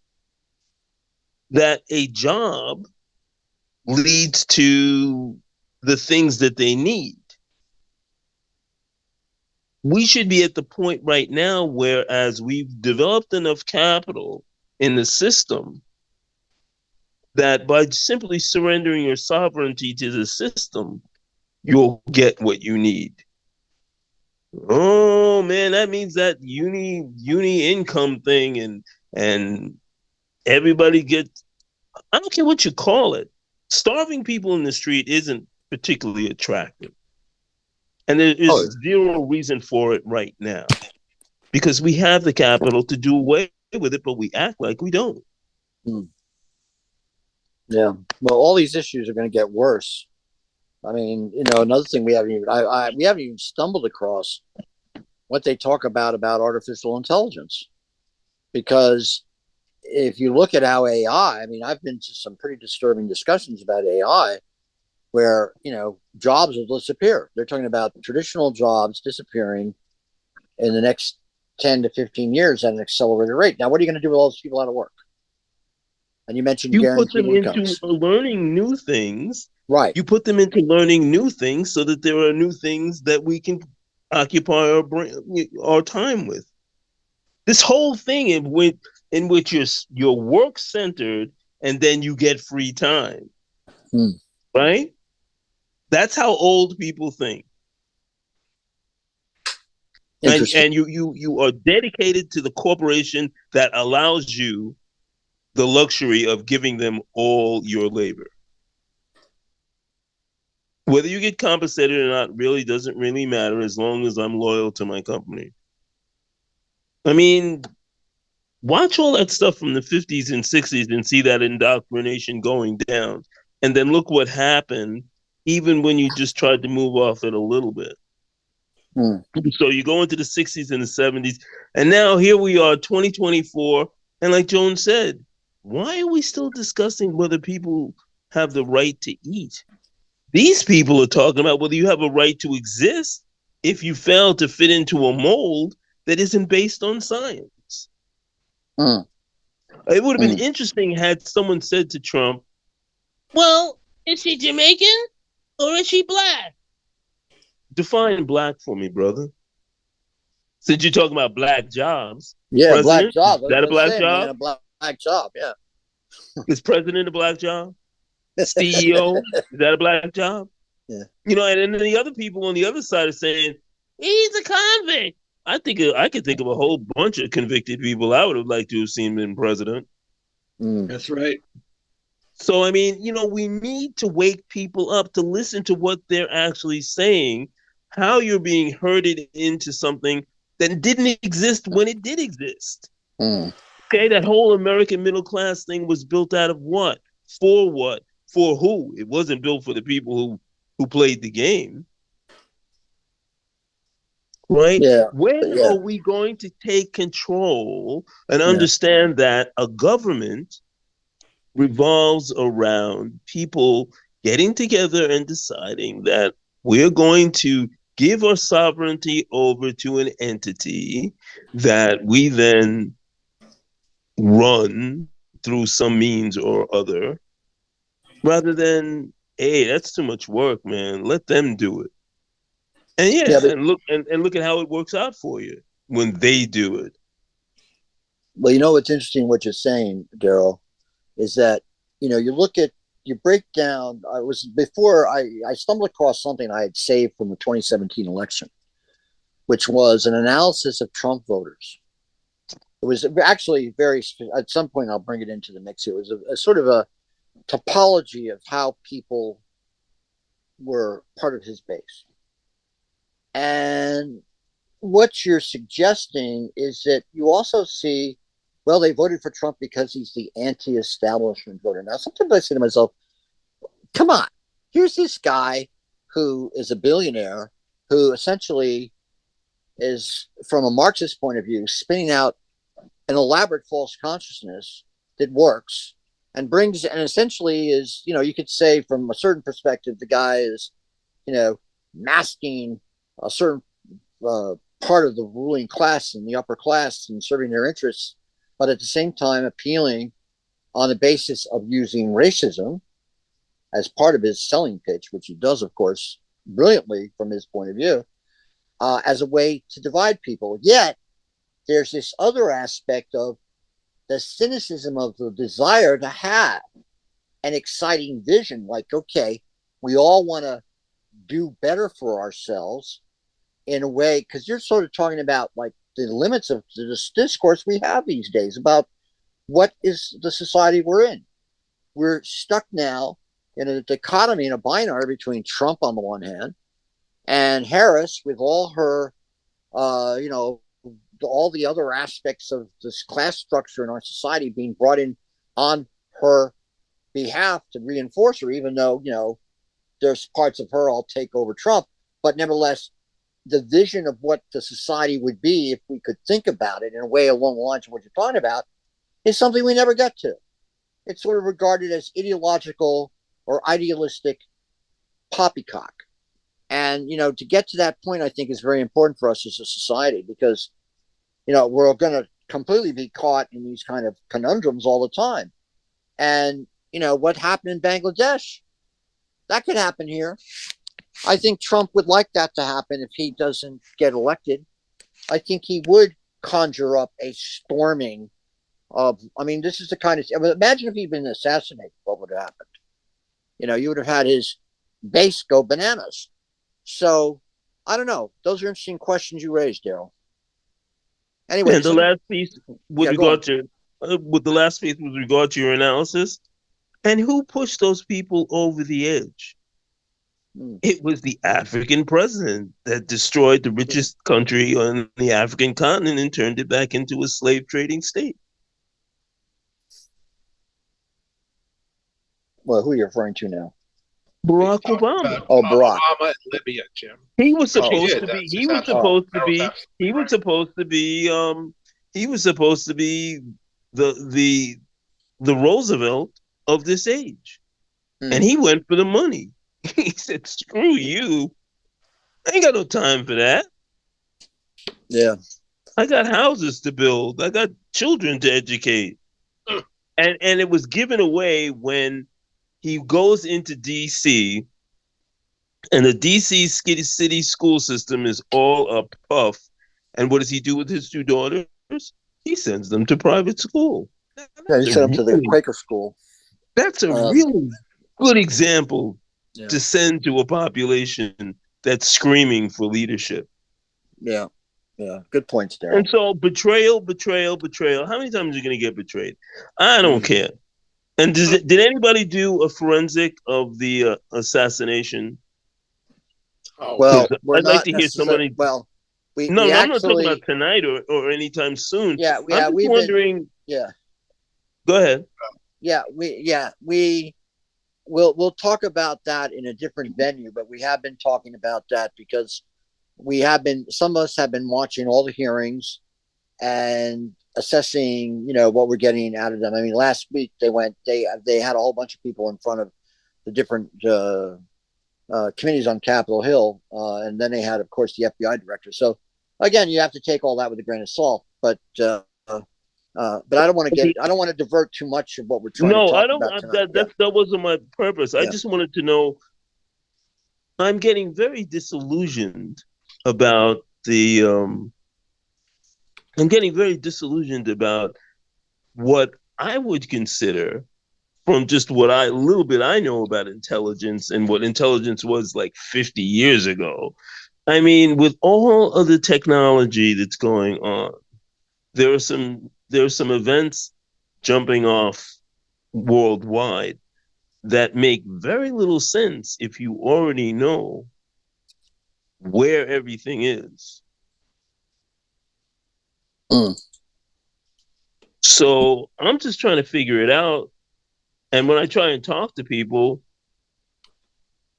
that a job leads to the things that they need. We should be at the point right now where, as we've developed enough capital in the system, that by simply surrendering your sovereignty to the system, you'll get what you need. Oh man, that means that uni income thing, and everybody gets, I don't care what you call it. Starving people in the street isn't particularly attractive. And there is zero reason for it right now, because we have the capital to do away with it, but we act like we don't. Yeah. Well, all these issues are going to get worse. I mean, another thing we haven't even stumbled across what they talk about artificial intelligence, because if you look at how AI, I mean, I've been to some pretty disturbing discussions about AI where, jobs will disappear. They're talking about traditional jobs disappearing in the next 10 to 15 years at an accelerated rate. Now, what are you going to do with all those people out of work? And you mentioned guaranteed incomes. Into learning new things. Right. You put them into learning new things so that there are new things that we can occupy our time with. This whole thing in which you're work centered and then you get free time, right? That's how old people think. And you are dedicated to the corporation that allows you the luxury of giving them all your labor. Whether you get compensated or not really doesn't really matter, as long as I'm loyal to my company. I mean, watch all that stuff from the 50s and 60s and see that indoctrination going down. And then look what happened, even when you just tried to move off it a little bit. So you go into the 60s and the 70s, and now here we are, 2024. And like Joan said, why are we still discussing whether people have the right to eat? These people are talking about whether you have a right to exist if you fail to fit into a mold that isn't based on science. It would have been interesting had someone said to Trump, well, is she Jamaican or is she black? Define black for me, brother. Since you're talking about black jobs. Yeah, black job. Is that a black job? Man, a black job, yeah. Is president a black job? CEO, is that a black job? Yeah. And then the other people on the other side are saying, he's a convict. I could think of a whole bunch of convicted people I would have liked to have seen been president. That's right. So, I mean, we need to wake people up to listen to what they're actually saying, how you're being herded into something that didn't exist when it did exist. Okay, that whole American middle class thing was built out of what? For what? For who? It wasn't built for the people who played the game. Right? Yeah. When are we going to take control and understand that a government revolves around people getting together and deciding that we're going to give our sovereignty over to an entity that we then run through some means or other, rather than, hey, that's too much work, man. Let them do it. And and look at how it works out for you. when they do it. Well, you know what's interesting what you're saying, Daryl, is that you break down. I stumbled across something I had saved from the 2017 election, which was an analysis of Trump voters. It was actually at some point I'll bring it into the mix here. It was a sort of a topology of how people were part of his base. And what you're suggesting is that you also see, well, they voted for Trump because he's the anti-establishment voter. Now, sometimes I say to myself, come on, here's this guy who is a billionaire who essentially is, from a Marxist point of view, spinning out an elaborate false consciousness that works and essentially is, you could say from a certain perspective, the guy is, masking a certain part of the ruling class and the upper class and serving their interests, but at the same time appealing on the basis of using racism as part of his selling pitch, which he does, of course, brilliantly from his point of view, as a way to divide people. Yet there's this other aspect of the cynicism of the desire to have an exciting vision, like, okay, we all want to do better for ourselves in a way, because you're sort of talking about like the limits of this discourse we have these days about what is the society we're in. We're stuck now in a dichotomy, in a binary between Trump on the one hand and Harris with all her, all the other aspects of this class structure in our society being brought in on her behalf to reinforce her, even though, there's parts of her I'll take over Trump. But nevertheless, the vision of what the society would be if we could think about it in a way along the lines of what you're talking about is something we never get to. It's sort of regarded as ideological or idealistic poppycock. And, to get to that point, I think is very important for us as a society because, we're going to completely be caught in these kind of conundrums all the time. And, what happened in Bangladesh, that could happen here. I think Trump would like that to happen if he doesn't get elected. I think he would conjure up a storming of, this is the kind of, imagine if he'd been assassinated, what would have happened? You would have had his base go bananas. So, I don't know. Those are interesting questions you raised, Daryl. Anyway, and the last piece with regard to your analysis, and who pushed those people over the edge? It was the African president that destroyed the richest country on the African continent and turned it back into a slave trading state. Well, who are you referring to now? Barack Obama. Oh, Barack. Obama and Libya, Jim. He was supposed to be. He was supposed to be the Roosevelt of this age, and he went for the money. He said, "Screw you! I ain't got no time for that. Yeah, I got houses to build. I got children to educate." And it was given away when he goes into D.C. and the D.C. city school system is all a puff. And what does he do with his two daughters? He sends them to private school. Yeah, he sent them to the Quaker school. That's a really good example to send to a population that's screaming for leadership. Yeah. Good points, Darryl. And so betrayal. How many times are you going to get betrayed? I don't care. And did anybody do a forensic of the assassination? Well, I'd like to hear somebody. Well, I'm not talking about tonight or anytime soon. Yeah, I'm just wondering. Go ahead. We'll talk about that in a different venue, but we have been talking about that because some of us have been watching all the hearings and assessing, what we're getting out of them. Last week they had a whole bunch of people in front of the different committees on Capitol Hill, and then they had, of course, the FBI director. So again, you have to take all that with a grain of salt. But I don't want to divert too much of what we're trying to talk about tonight. That wasn't my purpose. I just wanted to know. I'm getting very disillusioned about the I'm getting very disillusioned about what I would consider, from just what little bit I know about intelligence and what intelligence was like 50 years ago. I mean, with all of the technology that's going on, there are some events jumping off worldwide that make very little sense if you already know where everything is. So I'm just trying to figure it out. And when I try and talk to people,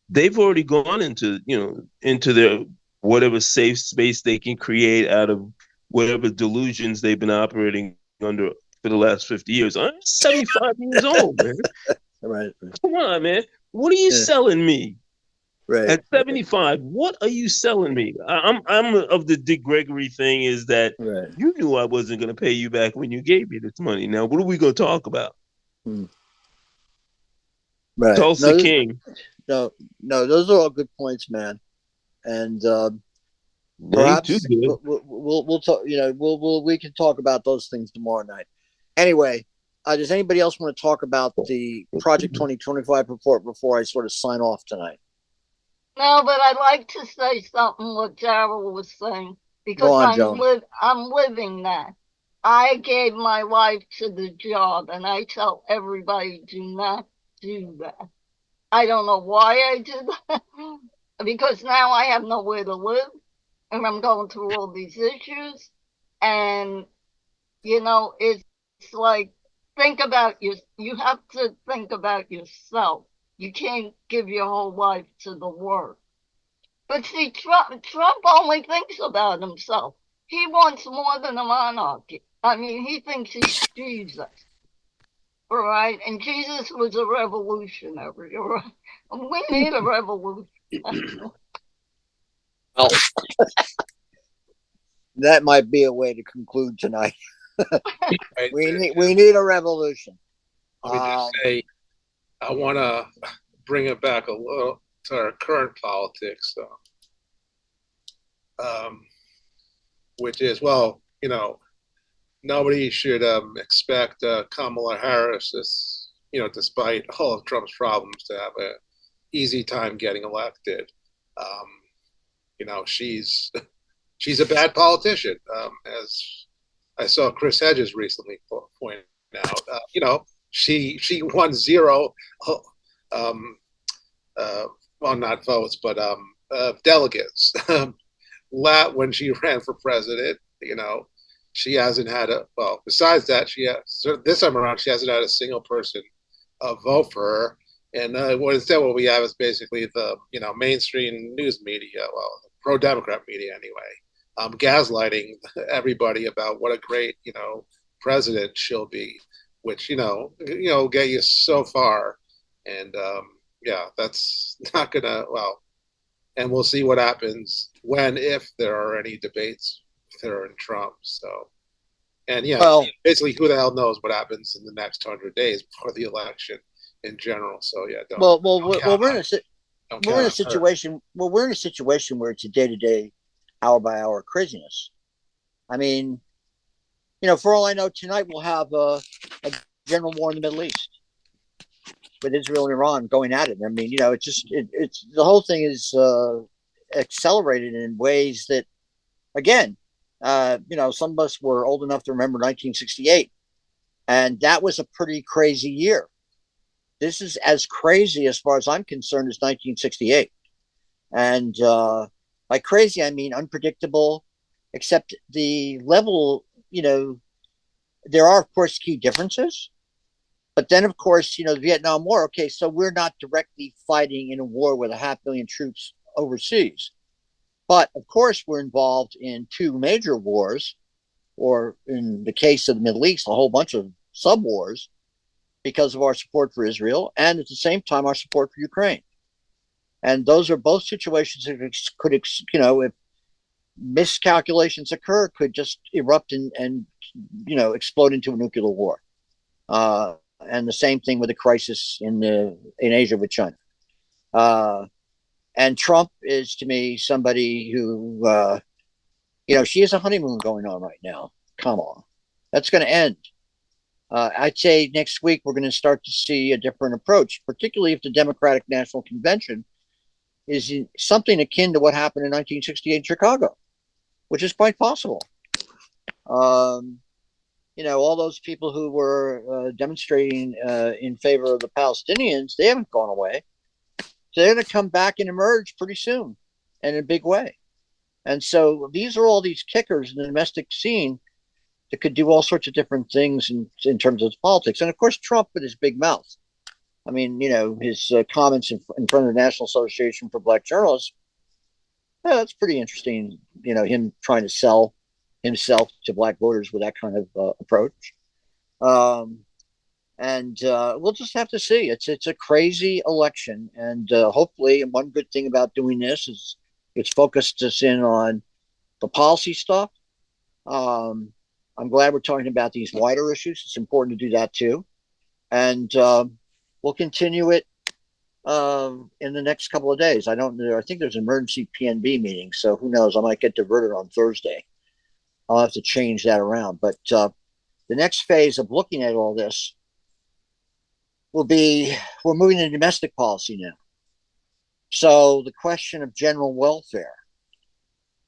they've already gone into their whatever safe space they can create out of whatever delusions they've been operating under for the last 50 years. I'm 75 years old, man. Right. Come on, man. What are you selling me? Right. At 75, what are you selling me? I'm of the Dick Gregory thing, is that you knew I wasn't going to pay you back when you gave me this money. Now, what are we going to talk about? Right. Tulsa King. No, those are all good points, man. And perhaps we'll talk. We can talk about those things tomorrow night. Anyway, does anybody else want to talk about the Project 2025 report before I sort of sign off tonight? No, but I'd like to say something what Darrell was saying, because I'm living that. I gave my life to the job, and I tell everybody, do not do that. I don't know why I did that, because now I have nowhere to live, and I'm going through all these issues. And, it's like, you have to think about yourself. You can't give your whole life to the work. But see, Trump only thinks about himself. He wants more than a monarchy. I mean, he thinks he's Jesus. All right? And Jesus was a revolutionary. All right? We need a revolution. Well, that might be a way to conclude tonight. We need a revolution. Let me just say, I want to bring it back a little to our current politics, which is, nobody should expect Kamala Harris, despite all of Trump's problems, to have an easy time getting elected. She's a bad politician, as I saw Chris Hedges recently point out. She won zero, well, not votes, but delegates. When she ran for president, she hasn't had besides that, this time around, she hasn't had a single person vote for her. And instead, what we have is basically the, mainstream news media, pro-Democrat media anyway, gaslighting everybody about what a great, president she'll be, which, get you so far. And, that's not gonna, and we'll see what happens if there are any debates with her and Trump. So, and basically, who the hell knows what happens in the next 100 days before the election in general. So we're in a situation where it's a day-to-day, hour-by-hour craziness. I mean, for all I know, tonight we'll have a general war in the Middle East with Israel and Iran going at it. I mean, it's the whole thing is accelerated in ways that, again, some of us were old enough to remember 1968, and that was a pretty crazy year. This is as crazy, as far as I'm concerned, as 1968. And by crazy, I mean unpredictable, except the level, there are, of course, key differences. But then, of course, the Vietnam War, okay, so we're not directly fighting in a war with 500,000 troops overseas. But, of course, we're involved in two major wars, or in the case of the Middle East, a whole bunch of sub-wars, because of our support for Israel, and at the same time, our support for Ukraine. And those are both situations that could, if miscalculations occur, could just erupt and explode into a nuclear war. And the same thing with the crisis in Asia with China. And Trump is, to me, somebody who, she has a honeymoon going on right now. come on, that's going to end. I'd say next week we're going to start to see a different approach, particularly if the Democratic National Convention is something akin to what happened in 1968 in Chicago, which is quite possible. All those people who were demonstrating in favor of the Palestinians, they haven't gone away. So they're going to come back and emerge pretty soon and in a big way. And so these are all these kickers in the domestic scene that could do all sorts of different things in terms of politics. And of course, Trump with his big mouth. I mean, his comments in front of the National Association for Black Journalists, that's pretty interesting. Him trying to sell himself to black voters with that kind of approach. And we'll just have to see. It's a crazy election. And hopefully, and one good thing about doing this is it's focused us in on the policy stuff. I'm glad we're talking about these wider issues. It's important to do that too. And we'll continue it in the next couple of days. I don't know. I think there's an emergency PNB meeting. So who knows? I might get diverted on Thursday. I'll have to change that around. But the next phase of looking at all this will be, we're moving to domestic policy now. So the question of general welfare,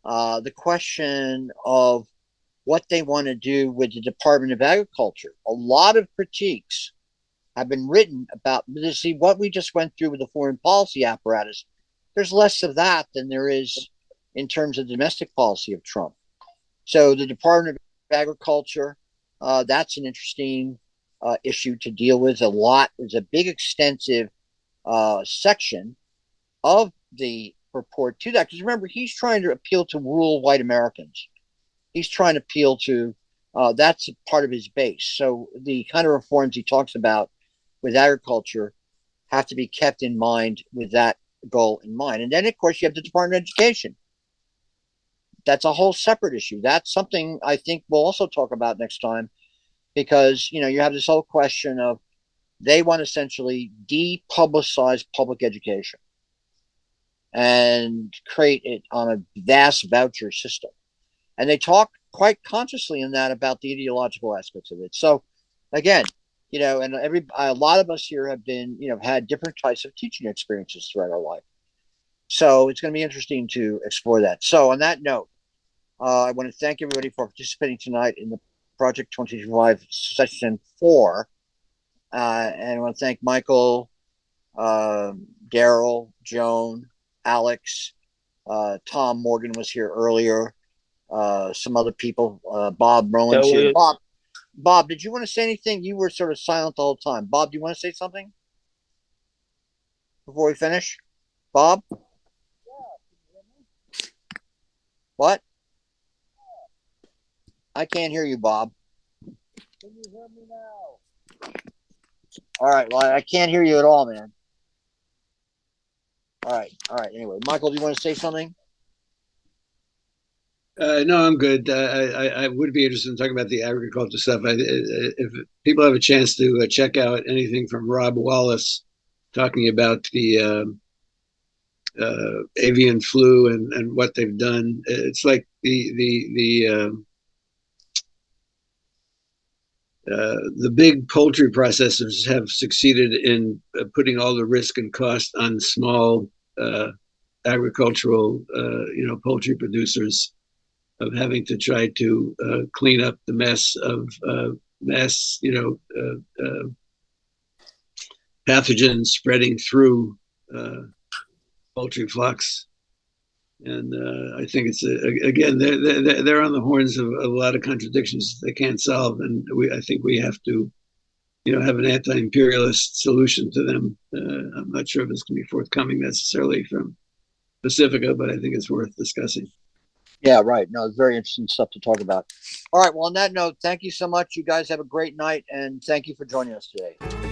the question of what they want to do with the Department of Agriculture. A lot of critiques have been written about this. See, what we just went through with the foreign policy apparatus, there's less of that than there is in terms of domestic policy of Trump. So the Department of Agriculture, that's an interesting issue to deal with. There's a big extensive section of the report to that. Because remember, he's trying to appeal to rural white Americans. He's trying to appeal to, that's part of his base. So the kind of reforms he talks about with agriculture have to be kept in mind with that goal in mind. And then, of course, you have the Department of Education. That's a whole separate issue. That's something I think we'll also talk about next time, because, you have this whole question of they want to essentially depublicize public education and create it on a vast voucher system. And they talk quite consciously in that about the ideological aspects of it. So again, and a lot of us here have been, had different types of teaching experiences throughout our life. So it's going to be interesting to explore that. So on that note, I want to thank everybody for participating tonight in the Project 2025 Session 4. And I want to thank Michael, Daryl, Joan, Alex, Tom Morgan was here earlier. Some other people, Bob Rowan's here. Bob, did you want to say anything? You were sort of silent the whole time. Bob, do you want to say something before we finish? Bob? What? I can't hear you, Bob. Can you hear me now? All right. Well, I can't hear you at all, man. All right. Anyway, Michael, do you want to say something? No, I'm good. I would be interested in talking about the agriculture stuff. If people have a chance to check out anything from Rob Wallace talking about the avian flu and what they've done, it's like the big poultry processors have succeeded in putting all the risk and cost on small agricultural, poultry producers, of having to try to clean up the mess of pathogens spreading through poultry flocks. And I think it's again they're on the horns of a lot of contradictions they can't solve, and I think we have to, have an anti-imperialist solution to them. I'm not sure if it's going to be forthcoming necessarily from Pacifica, but I think it's worth discussing. Yeah, right. No, it's very interesting stuff to talk about. All right. Well, on that note, thank you so much. You guys have a great night, and thank you for joining us today.